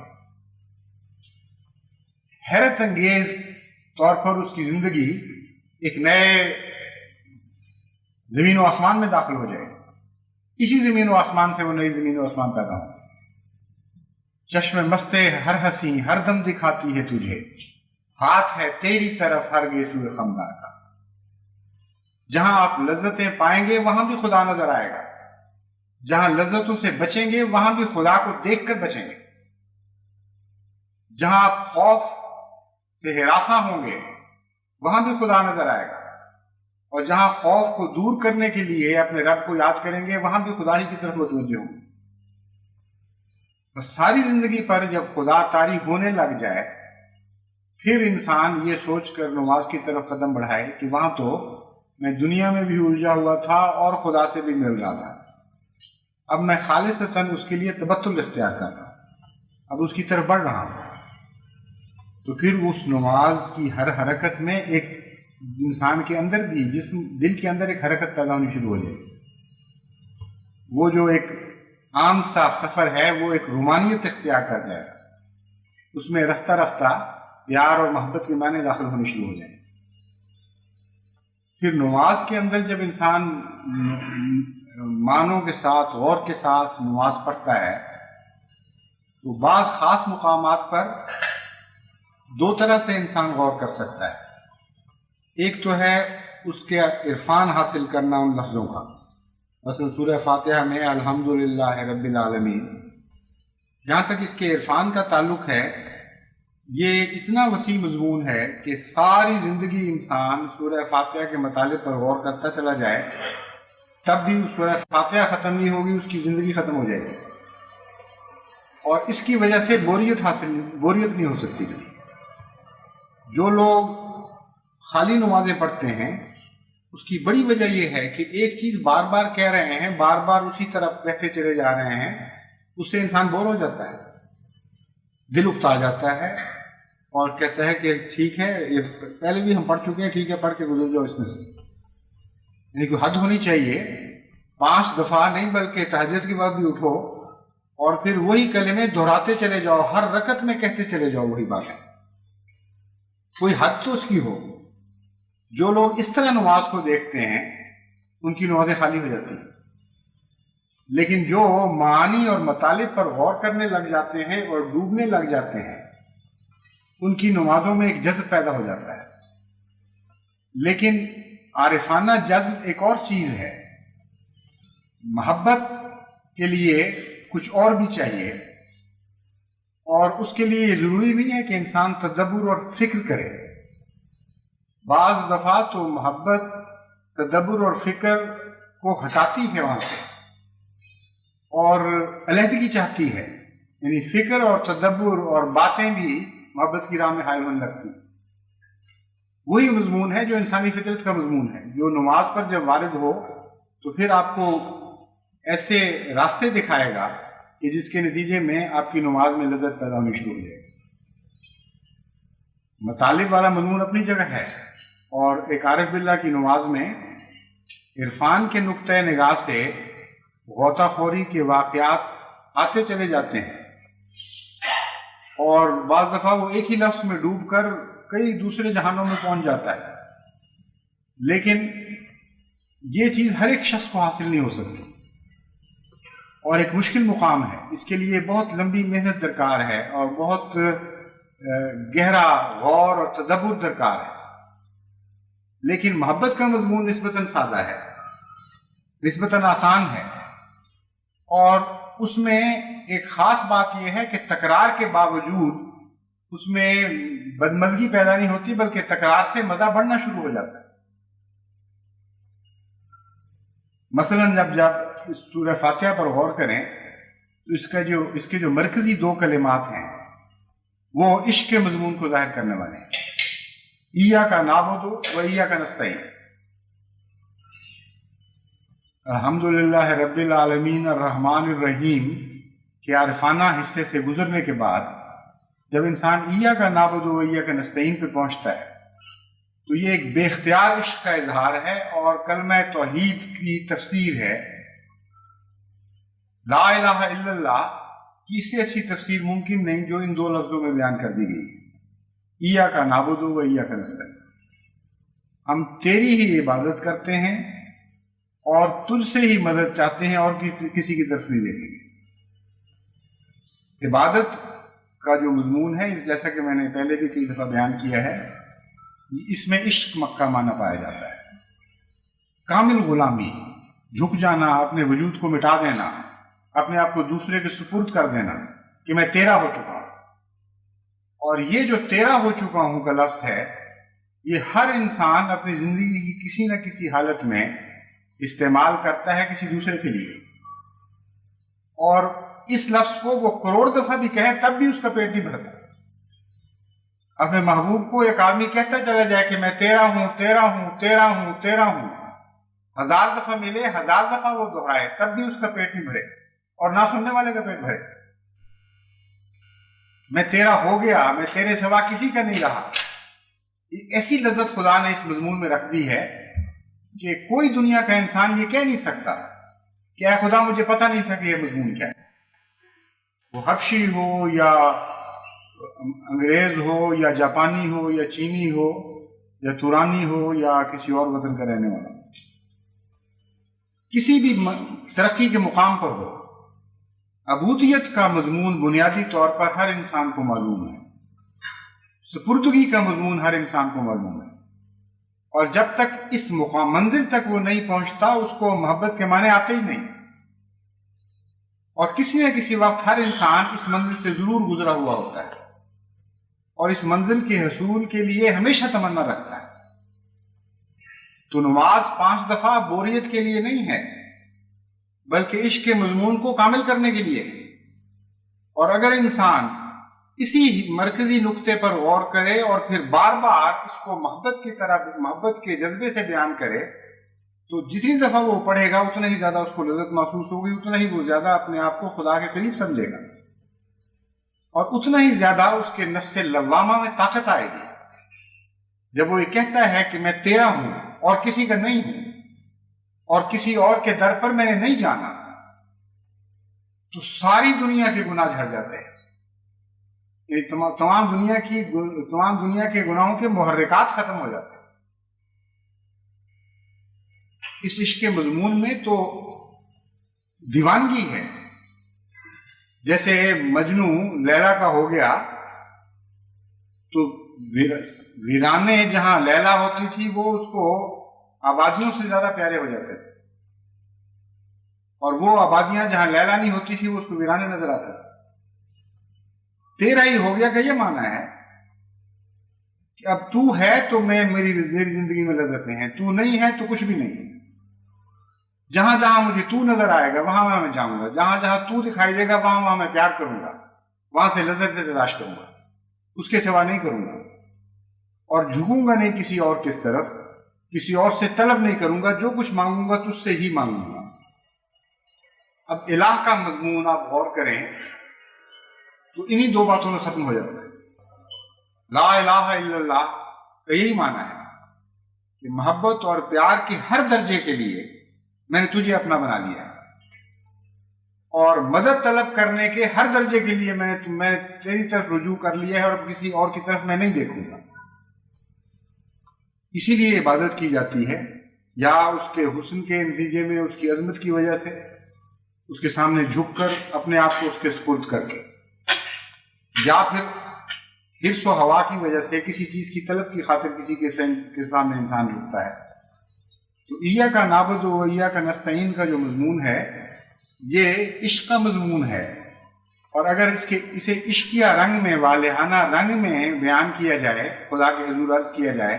حیرت انگیز طور پر اس کی زندگی ایک نئے زمین و آسمان میں داخل ہو جائے گی۔ اسی زمین و آسمان سے وہ نئی زمین و آسمان پیدا ہو۔ چشم مستے ہر ہنسی ہر دم دکھاتی ہے تجھے، ہاتھ ہے تیری طرف ہر گیسوئے خمدار کا۔ جہاں آپ لذتیں پائیں گے وہاں بھی خدا نظر آئے گا، جہاں لذتوں سے بچیں گے وہاں بھی خدا کو دیکھ کر بچیں گے، جہاں آپ خوف سے ہراساں ہوں گے وہاں بھی خدا نظر آئے گا، اور جہاں خوف کو دور کرنے کے لیے اپنے رب کو یاد کریں گے وہاں بھی خدا ہی کی طرف متوجہ ہوں گے۔ بس ساری زندگی پر جب خدا طاری ہونے لگ جائے پھر انسان یہ سوچ کر نماز کی طرف قدم بڑھائے کہ وہاں تو میں دنیا میں بھی الجھا ہوا تھا اور خدا سے بھی مل رہا تھا، اب میں خالصتاً اس کے لیے تبتل اختیار کر رہا ہوں، اب اس کی طرف بڑھ رہا ہوں، تو پھر اس نماز کی ہر حرکت میں ایک انسان کے اندر بھی دل کے اندر ایک حرکت پیدا ہونی شروع ہو جائے گی۔ وہ جو ایک عام صاف سفر ہے وہ ایک رومانیت اختیار کر جائے گا، اس میں رفتہ رفتہ پیار اور محبت کے معنی داخل ہونے شروع ہو جائیں گے۔ پھر نماز کے اندر جب انسان معنوں کے ساتھ غور کے ساتھ نماز پڑھتا ہے تو بعض خاص مقامات پر دو طرح سے انسان غور کر سکتا ہے۔ ایک تو ہے اس کے عرفان حاصل کرنا ان لفظوں کا، مثلا سورہ فاتحہ میں الحمدللہ رب العالمین، جہاں تک اس کے عرفان کا تعلق ہے یہ اتنا وسیع مضمون ہے کہ ساری زندگی انسان سورہ فاتحہ کے مطالب پر غور کرتا چلا جائے تب بھی سورہ فاتحہ ختم نہیں ہوگی، اس کی زندگی ختم ہو جائے گی، اور اس کی وجہ سے بوریت نہیں ہو سکتی۔ جو لوگ خالی نمازیں پڑھتے ہیں اس کی بڑی وجہ یہ ہے کہ ایک چیز بار بار کہہ رہے ہیں، بار بار اسی طرف کہتے چلے جا رہے ہیں، اس سے انسان بور ہو جاتا ہے، دل اکتا جاتا ہے اور کہتا ہے کہ ٹھیک ہے یہ پہلے بھی ہم پڑھ چکے ہیں، ٹھیک ہے پڑھ کے گزر جاؤ اس میں سے۔ یعنی کوئی حد ہونی چاہیے، 5 دفعہ نہیں بلکہ تہجد کے بعد بھی اٹھو اور پھر وہی کلمے دہراتے چلے جاؤ، ہر رکعت میں کہتے چلے جاؤ وہی باتیں، کوئی حد تو اس کی ہو۔ جو لوگ اس طرح نماز کو دیکھتے ہیں ان کی نمازیں خالی ہو جاتی ہیں، لیکن جو معانی اور مطالب پر غور کرنے لگ جاتے ہیں اور ڈوبنے لگ جاتے ہیں ان کی نمازوں میں ایک جذب پیدا ہو جاتا ہے۔ لیکن عارفانہ جذب ایک اور چیز ہے، محبت کے لیے کچھ اور بھی چاہیے، اور اس کے لیے یہ ضروری نہیں ہے کہ انسان تدبر اور فکر کرے۔ بعض دفعہ تو محبت تدبر اور فکر کو ہٹاتی ہے وہاں سے اور علیحدگی چاہتی ہے، یعنی فکر اور تدبر اور باتیں بھی محبت کی راہ میں حائل ہونے لگتی۔ وہی مضمون ہے جو انسانی فطرت کا مضمون ہے، جو نماز پر جب وارد ہو تو پھر آپ کو ایسے راستے دکھائے گا کہ جس کے نتیجے میں آپ کی نماز میں لذت پیدا ہونی شروع ہو جائے گی۔ مطالب والا مضمون اپنی جگہ ہے، اور ایک عارف باللہ کی نماز میں عرفان کے نقطۂ نگاہ سے غوطہ خوری کے واقعات آتے چلے جاتے ہیں، اور بعض دفعہ وہ ایک ہی لفظ میں ڈوب کر کئی دوسرے جہانوں میں پہنچ جاتا ہے، لیکن یہ چیز ہر ایک شخص کو حاصل نہیں ہو سکتی اور ایک مشکل مقام ہے۔ اس کے لیے بہت لمبی محنت درکار ہے اور بہت گہرا غور اور تدبر درکار ہے۔ لیکن محبت کا مضمون نسبتاً سادہ ہے، نسبتاً آسان ہے، اور اس میں ایک خاص بات یہ ہے کہ تکرار کے باوجود اس میں بدمزگی پیدا نہیں ہوتی، بلکہ تکرار سے مزہ بڑھنا شروع ہو جاتا ہے۔ مثلاً جب اس سورہ فاتحہ پر غور کریں تو اس کے جو مرکزی 2 کلمات ہیں وہ عشق کے مضمون کو ظاہر کرنے والے ہیں، ایاک نعبد و ایاک نستعین۔ الحمدللہ رب العالمین الرحمن الرحیم کے عارفانہ حصے سے گزرنے کے بعد جب انسان ایاک نعبد و ایاک نستعین پہ پہنچتا ہے تو یہ ایک بے اختیار عشق کا اظہار ہے اور کلمہ توحید کی تفسیر ہے۔ لا الہ الا اللہ کی اس سے اچھی تفسیر ممکن نہیں جو ان 2 لفظوں میں بیان کر دی گئی ہے، ایاک نعبد و ایاک نستعین۔ ہم تیری ہی عبادت کرتے ہیں اور تجھ سے ہی مدد چاہتے ہیں اور کسی کی طرف نہیں دیکھیں گے۔ عبادت کا جو مضمون ہے، جیسا کہ میں نے پہلے بھی کئی دفعہ بیان کیا ہے، اس میں عشق کا معنی پایا جاتا ہے، کامل غلامی، جھک جانا، اپنے وجود کو مٹا دینا، اپنے آپ کو دوسرے کے سپرد کر دینا کہ میں تیرا ہو چکا ہوں۔ اور یہ جو تیرا ہو چکا ہوں کا لفظ ہے، یہ ہر انسان اپنی زندگی کی کسی نہ کسی حالت میں استعمال کرتا ہے کسی دوسرے کے لیے، اور اس لفظ کو وہ کروڑ دفعہ بھی کہے تب بھی اس کا پیٹ نہیں بھرتا۔ اپنے محبوب کو ایک آدمی کہتا چلا جائے کہ میں تیرا ہوں، تیرا ہوں، تیرا ہوں، تیرا ہوں، 1000 دفعہ ملے، 1000 دفعہ وہ دہرائے، تب بھی اس کا پیٹ نہیں بھرے اور نہ سننے والے کا پیٹ بھرے۔ میں تیرا ہو گیا، میں تیرے سوا کسی کا نہیں رہا، ایسی لذت خدا نے اس مضمون میں رکھ دی ہے کہ کوئی دنیا کا انسان یہ کہہ نہیں سکتا کہ اے خدا مجھے پتہ نہیں تھا کہ یہ مضمون کیا ہے۔ وہ حبشی ہو یا انگریز ہو یا جاپانی ہو یا چینی ہو یا تورانی ہو یا کسی اور وطن کا رہنے والا، کسی بھی ترقی کے مقام پر ہو، عبودیت کا مضمون بنیادی طور پر ہر انسان کو معلوم ہے، سپردگی کا مضمون ہر انسان کو معلوم ہے، اور جب تک اس منزل تک وہ نہیں پہنچتا اس کو محبت کے معنی آتے ہی نہیں، اور کسی نہ کسی وقت ہر انسان اس منزل سے ضرور گزرا ہوا ہوتا ہے اور اس منزل کے حصول کے لیے ہمیشہ تمنا رکھتا ہے۔ تو نماز 5 دفعہ بوریت کے لیے نہیں ہے بلکہ عشق کے مضمون کو کامل کرنے کے لیے ہے، اور اگر انسان اسی مرکزی نقطے پر غور کرے اور پھر بار بار اس کو محبت کی طرح، محبت کے جذبے سے بیان کرے، تو جتنی دفعہ وہ پڑھے گا اتنا ہی زیادہ اس کو لذت محسوس ہوگی، اتنا ہی وہ زیادہ اپنے آپ کو خدا کے قریب سمجھے گا، اور اتنا ہی زیادہ اس کے نفس لوامہ میں طاقت آئے گی۔ جب وہ یہ کہتا ہے کہ میں تیرا ہوں اور کسی کا نہیں ہوں اور کسی اور کے در پر میں نے نہیں جانا، تو ساری دنیا کے گناہ جھڑ جاتے ہیں، تمام دنیا کے گناہوں کے محرکات ختم ہو جاتے ہیں۔ اس عشق کے مضمون میں تو دیوانگی ہے، جیسے مجنو لیلا کا ہو گیا تو ویرانے جہاں لیلا ہوتی تھی وہ اس کو آبادیوں سے زیادہ پیارے ہو جاتے تھے، اور وہ آبادیاں جہاں لیلا نہیں ہوتی تھی وہ اس کو ویرانے نظر آتے تھے۔ تیرا ہی ہو گیا کا یہ معنی ہے کہ اب تو ہے تو میری زندگی میں لذتیں ہیں، تو نہیں ہے تو کچھ بھی نہیں ہے۔ جہاں جہاں مجھے تو نظر آئے گا وہاں وہاں میں جاؤں گا، جہاں جہاں تو دکھائی دے گا وہاں وہاں میں پیار کروں گا، وہاں سے لذت تلاش کروں گا، اس کے سوا نہیں کروں گا، اور جھکوں گا نہیں کسی اور کس طرف، کسی اور سے طلب نہیں کروں گا، جو کچھ مانگوں گا تجھ سے ہی مانگوں گا۔ اب الہ کا مضمون آپ غور کریں تو انہی 2 باتوں میں ختم ہو جاتا ہے۔ لا الہ الا اللہ کا یہی معنی ہے کہ محبت اور پیار کے ہر درجے کے لیے میں نے تجھے اپنا بنا لیا ہے، اور مدد طلب کرنے کے ہر درجے کے لیے میں نے تیری طرف رجوع کر لیا ہے، اور اب کسی اور کی طرف میں نہیں دیکھوں گا۔ اسی لیے عبادت کی جاتی ہے، یا اس کے حسن کے نتیجے میں، اس کی عظمت کی وجہ سے، اس کے سامنے جھک کر اپنے آپ کو اس کے سپرد کر کے، یا پھر حرص و ہوا کی وجہ سے کسی چیز کی طلب کی خاطر کسی کے سامنے انسان جھکتا ہے۔ تو ایاک نعبد و ایاک نستعین کا جو مضمون ہے یہ عشق کا مضمون ہے، اور اگر اسے عشقیہ رنگ میں، والہانہ رنگ میں بیان کیا جائے، خدا کے حضور عرض کیا جائے،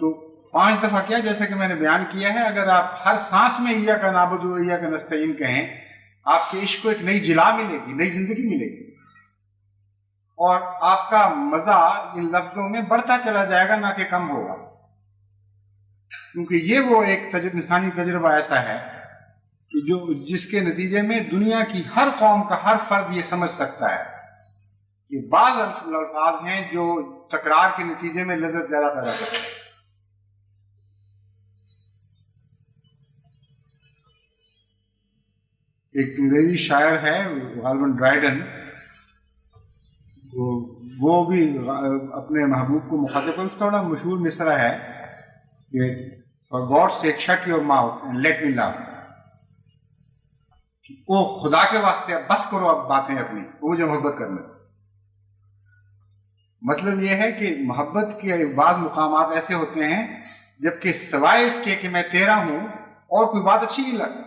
تو 5 دفعہ کیا، جیسا کہ میں نے بیان کیا ہے، اگر آپ ہر سانس میں ایاک نعبد و ایاک نستعین کہیں، آپ کے عشق کو ایک نئی جلا ملے گی، نئی زندگی ملے گی، اور آپ کا مزہ ان لفظوں میں بڑھتا چلا جائے گا، نہ کہ کم ہوگا، کیونکہ یہ وہ ایک انسانی تجربہ ایسا ہے کہ جس کے نتیجے میں دنیا کی ہر قوم کا ہر فرد یہ سمجھ سکتا ہے کہ بعض الفاظ ہیں جو تکرار کے نتیجے میں لذت زیادہ پیدا کرتے ہیں۔ ایک انگریزی شاعر ہے غالباً ڈرائیڈن، وہ بھی اپنے محبوب کو مخاطب کر، اس کا بڑا مشہور مصرع ہے کہ For God's sake shut your mouth and let me love. او خدا کے واسطے اب بس کرو اب باتیں اپنی، وہ مجھے محبت کرنے دو۔ مطلب یہ ہے کہ محبت کے بعض مقامات ایسے ہوتے ہیں جبکہ سوائے اس کے کہ میں تیرا ہوں اور کوئی بات اچھی نہیں لگتی،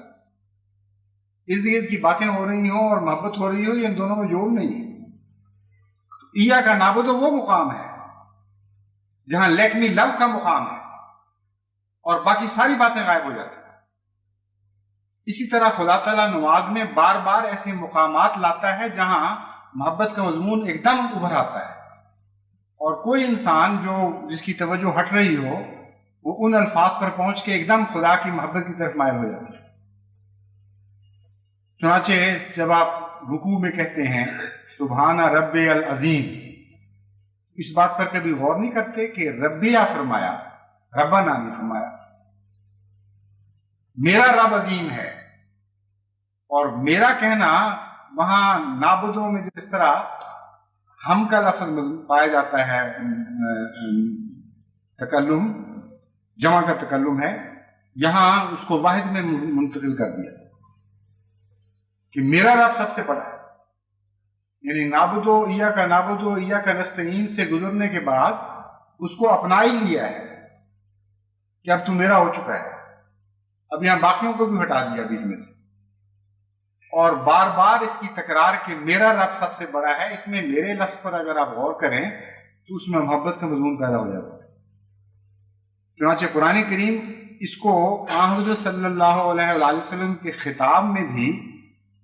ارد گرد کی باتیں ہو رہی ہوں اور محبت ہو رہی ہو، یہ ان دونوں میں جوڑ نہیں ہے۔ ایاک نعبد وہ مقام ہے جہاں لیٹ می لو کا مقام ہے، اور باقی ساری باتیں غائب ہو جاتی ہیں۔ اسی طرح خدا تعالیٰ نماز میں بار بار ایسے مقامات لاتا ہے جہاں محبت کا مضمون ایک دم ابھر آتا ہے، اور کوئی انسان جس کی توجہ ہٹ رہی ہو وہ ان الفاظ پر پہنچ کے ایک دم خدا کی محبت کی طرف مائل ہو جاتا ہے۔ چنانچہ جب آپ رکوع میں کہتے ہیں سبحان رب العظیم، اس بات پر کبھی غور نہیں کرتے کہ ربیہ فرمایا، ربنا نہیں فرمایا۔ میرا رب عظیم ہے، اور میرا کہنا وہاں نابودوں میں جس طرح ہم کا لفظ پایا جاتا ہے، تکلم جمع کا تکلم ہے، یہاں اس کو واحد میں منتقل کر دیا کہ میرا رب سب سے بڑا ہے، یعنی نابودو ایاک نستعین سے گزرنے کے بعد اس کو اپنا ہی لیا ہے کہ اب تو میرا ہو چکا ہے، اب یہاں باقیوں کو بھی ہٹا دیا بیچ میں سے، اور بار بار اس کی تکرار کہ میرا رب سب سے بڑا ہے۔ اس میں میرے لفظ پر اگر آپ غور کریں تو اس میں محبت کا مضمون پیدا ہو جاتا ہے۔ چنانچہ قرآن کریم اس کو حضرت صلی اللہ علیہ وآلہ وسلم کے خطاب میں بھی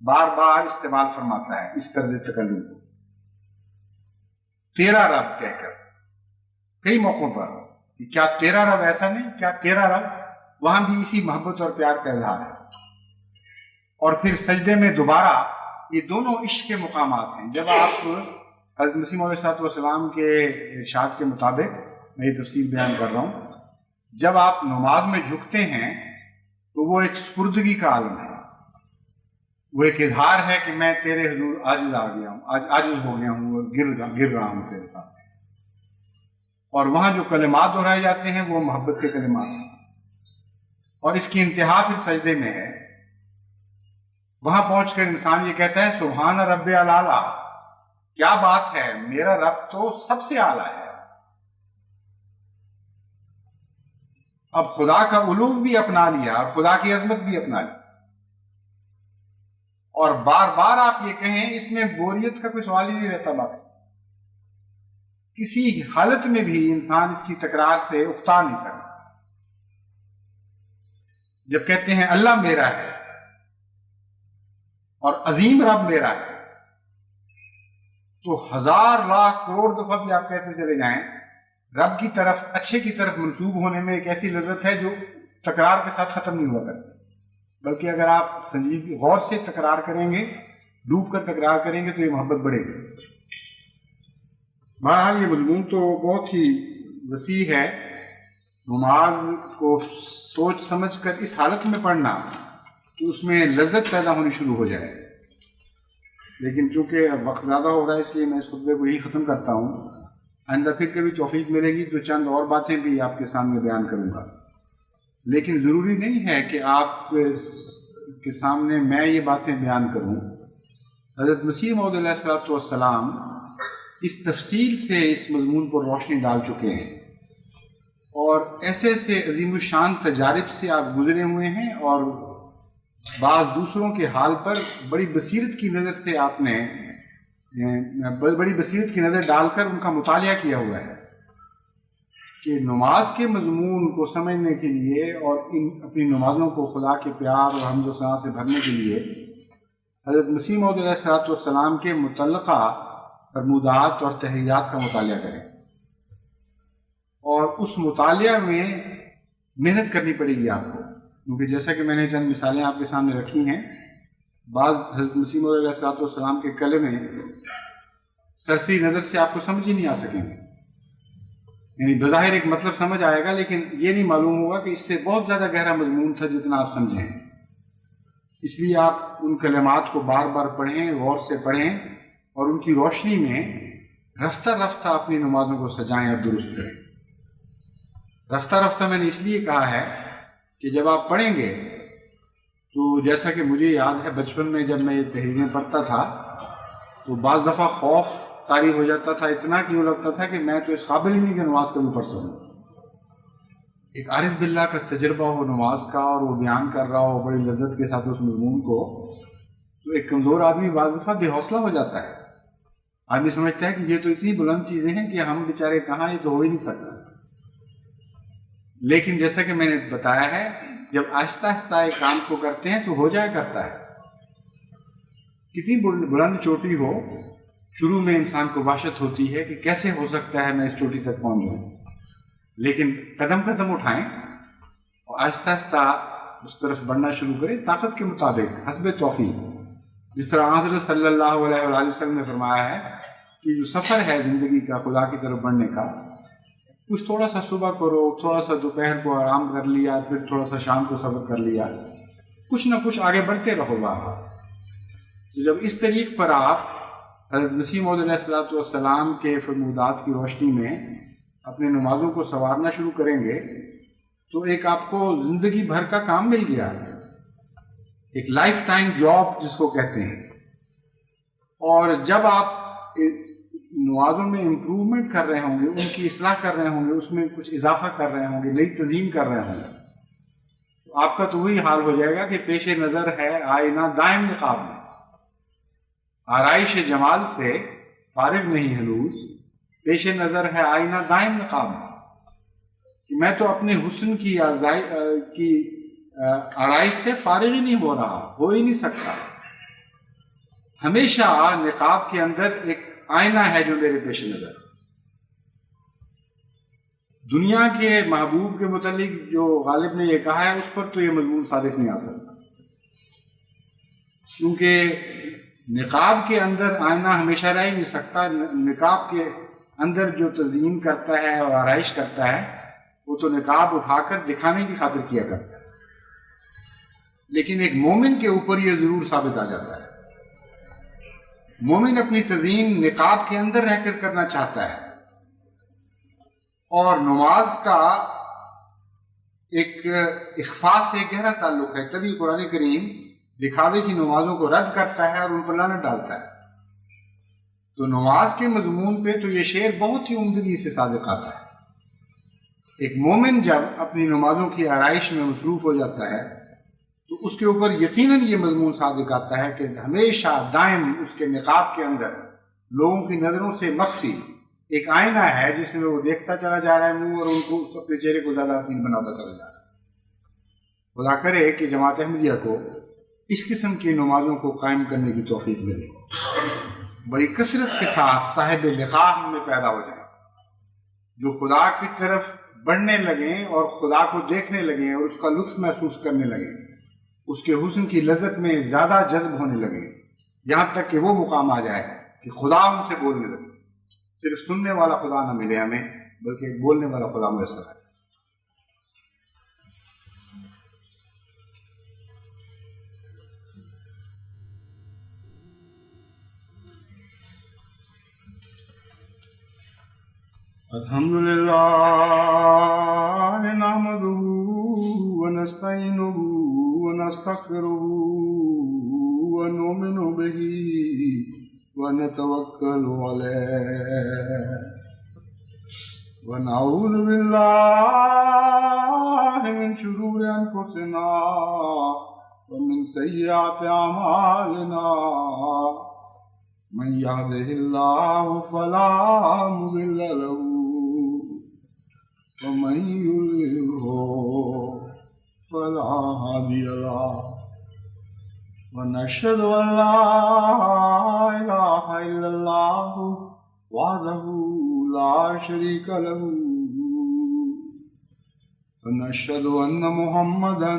بار بار استعمال فرماتا ہے، اس طرز تکلم کو تیرا رب کہہ کر کئی موقعوں پر، کہ کیا تیرا رب ایسا نہیں، کیا تیرا رب، وہاں بھی اسی محبت اور پیار کا اظہار ہے۔ اور پھر سجدے میں دوبارہ، یہ دونوں عشق کے مقامات ہیں۔ جب آپ حضرت مسیح موعود علیہ السلام کے ارشاد کے مطابق میں یہ تفصیل بیان کر رہا ہوں، جب آپ نماز میں جھکتے ہیں تو وہ ایک سپردگی کا عالم ہے، وہ ایک اظہار ہے کہ میں تیرے حضور عاجز ہو گیا ہوں، گر رہا ہوں تیرے ساتھ۔ اور وہاں جو کلمات دہرائے جاتے ہیں وہ محبت کے کلمات ہیں، اور اس کی انتہا پھر سجدے میں ہے۔ وہاں پہنچ کر انسان یہ کہتا ہے سبحان رب الاعلیٰ، کیا بات ہے، میرا رب تو سب سے اعلیٰ ہے۔ اب خدا کا علو بھی اپنا لیا اور خدا کی عظمت بھی اپنا لی، اور بار بار آپ یہ کہیں، اس میں بوریت کا کوئی سوال ہی نہیں رہتا۔ باقی کسی حالت میں بھی انسان اس کی تکرار سے اکتا نہیں سکتا۔ جب کہتے ہیں اللہ میرا ہے اور عظیم رب میرا ہے، تو ہزار لاکھ کروڑ دفعہ بھی آپ کہتے چلے جائیں، رب کی طرف، اچھے کی طرف منسوب ہونے میں ایک ایسی لذت ہے جو تکرار کے ساتھ ختم نہیں ہوا کرتی، بلکہ اگر آپ سنجیدگی غور سے تکرار کریں گے، ڈوب کر تکرار کریں گے تو یہ محبت بڑھے گی۔ بہرحال یہ مضمون تو بہت ہی وسیع ہے، نماز کو سوچ سمجھ کر اس حالت میں پڑھنا تو اس میں لذت پیدا ہونی شروع ہو جائے۔ لیکن چونکہ وقت زیادہ ہو رہا ہے اس لیے میں اس خطبے کو یہی ختم کرتا ہوں۔ آئندہ پھر کبھی توفیق ملے گی تو چند اور باتیں بھی آپ کے سامنے بیان کروں گا، لیکن ضروری نہیں ہے کہ آپ کے سامنے میں یہ باتیں بیان کروں۔ حضرت مسیح موعود علیہ السلام اس تفصیل سے اس مضمون پر روشنی ڈال چکے ہیں، اور ایسے ایسے عظیم الشان تجارب سے آپ گزرے ہوئے ہیں، اور بعض دوسروں کے حال پر بڑی بصیرت کی نظر سے آپ نے بڑی بصیرت کی نظر ڈال کر ان کا مطالعہ کیا ہوا ہے کہ نماز کے مضمون کو سمجھنے کے لیے اور اپنی نمازوں کو خدا کے پیار اور حمد و ثنا سے بھرنے کے لیے حضرت مسیح موعود علیہ السلام کے متعلقہ فرمودات اور تحریرات کا مطالعہ کریں، اور اس مطالعہ میں محنت کرنی پڑے گی آپ کو، کیونکہ جیسا کہ میں نے چند مثالیں آپ کے سامنے رکھی ہیں، بعض حضرت مسیح موعود علیہ السلام کے کلمے سرسری نظر سے آپ کو سمجھ ہی نہیں آ سکیں گے، یعنی بظاہر ایک مطلب سمجھ آئے گا لیکن یہ نہیں معلوم ہوگا کہ اس سے بہت زیادہ گہرا مضمون تھا جتنا آپ سمجھیں۔ اس لیے آپ ان کلمات کو بار بار پڑھیں، غور سے پڑھیں، اور ان کی روشنی میں رفتہ رفتہ اپنی نمازوں کو سجائیں اور درست کریں۔ رفتہ رفتہ میں نے اس لیے کہا ہے کہ جب آپ پڑھیں گے تو جیسا کہ مجھے یاد ہے بچپن میں جب میں یہ تحریریں پڑھتا تھا تو بعض دفعہ خوف طاری ہو جاتا تھا، اتنا کہ یوں لگتا تھا کہ میں تو اس قابل ہی نہیں کہ نماز کبھی پڑھ سکوں۔ ایک عارف باللہ کا تجربہ ہو نماز کا اور وہ بیان کر رہا ہو بڑی لذت کے ساتھ اس مضمون کو، تو ایک کمزور آدمی بعض دفعہ بے حوصلہ ہو جاتا ہے، آدمی سمجھتا ہے کہ یہ تو اتنی بلند چیزیں ہیں کہ ہم بیچارے کہاں، یہ تو ہو ہی نہیں سکتا۔ لیکن جیسا کہ میں نے بتایا ہے، جب آہستہ آہستہ ایک کام کو کرتے ہیں تو ہو جایا کرتا ہے۔ کتنی بلند چوٹی ہو، شروع میں انسان کو وحشت ہوتی ہے کہ کیسے ہو سکتا ہے میں اس چوٹی تک پہنچ جاؤں، لیکن قدم قدم اٹھائیں اور آہستہ آہستہ اس طرف بڑھنا شروع کریں طاقت کے مطابق حسب توفیق. جس طرح حضرت صلی اللہ علیہ وآلہ وسلم نے فرمایا ہے کہ جو سفر ہے زندگی کا خدا کی طرف بڑھنے کا، کچھ تھوڑا سا صبح کرو، تھوڑا سا دوپہر کو آرام کر لیا، پھر تھوڑا سا شام کو سفر کر لیا، کچھ نہ کچھ آگے بڑھتے رہو باہر. تو جب اس طریق پر آپ حضرت مسیح موعود علیہ السلام کے فرمودات کی روشنی میں اپنے نمازوں کو سنوارنا شروع کریں گے تو ایک آپ کو زندگی بھر کا کام مل گیا، ایک لائف ٹائم جاب جس کو کہتے ہیں. اور جب آپ نمازوں میں امپروومنٹ کر رہے ہوں گے، ان کی اصلاح کر رہے ہوں گے، اس میں کچھ اضافہ کر رہے ہوں گے، نئی تزئین کر رہے ہوں گے، تو آپ کا تو وہی حال ہو جائے گا کہ پیش نظر ہے آئینہ دائم نقاب میں. آرائش جمال سے فارغ نہیں ہنوز، پیش نظر ہے آئینہ دائم نقاب میں، کہ میں تو اپنے حسن کی آرائش سے فارغ ہی نہیں ہو رہا، ہو ہی نہیں سکتا. ہمیشہ نقاب کے اندر ایک آئینہ ہے جو میرے پیش نظر. دنیا کے محبوب کے متعلق جو غالب نے یہ کہا ہے اس پر تو یہ مضمون صادق نہیں آ سکتا، کیونکہ نقاب کے اندر آئینہ ہمیشہ رہ ہی نہیں سکتا. نقاب کے اندر جو تزئین کرتا ہے اور آرائش کرتا ہے وہ تو نقاب اٹھا کر دکھانے کی خاطر کیا کرتا ہے، لیکن ایک مومن کے اوپر یہ ضرور ثابت آ جاتا ہے. مومن اپنی تزئین نقاب کے اندر رہ کر کرنا چاہتا ہے، اور نماز کا ایک اخفاء سے گہرا تعلق ہے. تبھی قرآن کریم دکھاوے کی نمازوں کو رد کرتا ہے اور ان پر لعنت ڈالتا ہے. تو نماز کے مضمون پہ تو یہ شعر بہت ہی عمدگی سے صادق آتا ہے. ایک مومن جب اپنی نمازوں کی آرائش میں مصروف ہو جاتا ہے تو اس کے اوپر یقیناً یہ مضمون صادق آتا ہے کہ ہمیشہ دائم اس کے نقاب کے اندر لوگوں کی نظروں سے مخفی ایک آئینہ ہے جس میں وہ دیکھتا چلا جا رہا ہے منہ، اور ان کو اپنے چہرے کو زیادہ حسین بناتا چلا جا رہا ہے. خدا کرے کہ جماعت احمدیہ کو اس قسم کی نمازوں کو قائم کرنے کی توفیق ملے، بڑی کثرت کے ساتھ صاحب لقاء ہم میں پیدا ہو جائیں، جو خدا کی طرف بڑھنے لگیں اور خدا کو دیکھنے لگیں اور اس کا لطف محسوس کرنے لگیں، اس کے حسن کی لذت میں زیادہ جذب ہونے لگیں، یہاں تک کہ وہ مقام آ جائے کہ خدا ان سے بولنے لگے. صرف سننے والا خدا نہ ملے ہمیں، بلکہ ایک بولنے والا خدا میسر آئے. الحمدللہ نحمدہ ونستعینہ ونستغفرہ ونؤمن بہ ونتوکل علیہ ونعوذ باللہ من شرور انفسنا ومن سیئات اعمالنا من یهده اللہ فلا مضل له ومن يضلله فلا هادي له ونشهد أن لا إله إلا الله وحده لا شريك له ونشهد أن محمدا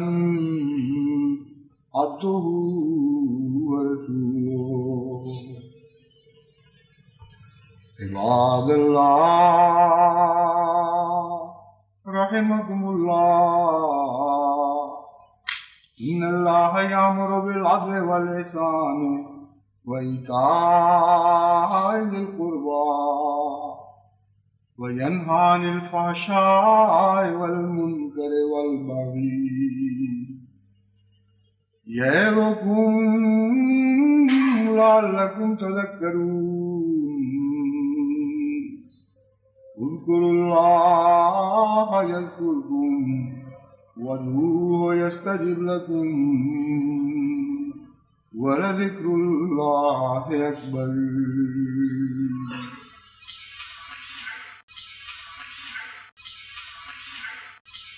عبده ورسوله. عباد الله رحمكم الله، إن الله يأمر بالعدل والإحسان وإيتاء ذي القربى وينهى عن الفحشاء والمنكر والبغي يعظكم لعلكم تذكرون. اذكروا الله يذكركم وادعوه يستجب لكم ولذكر الله أكبر.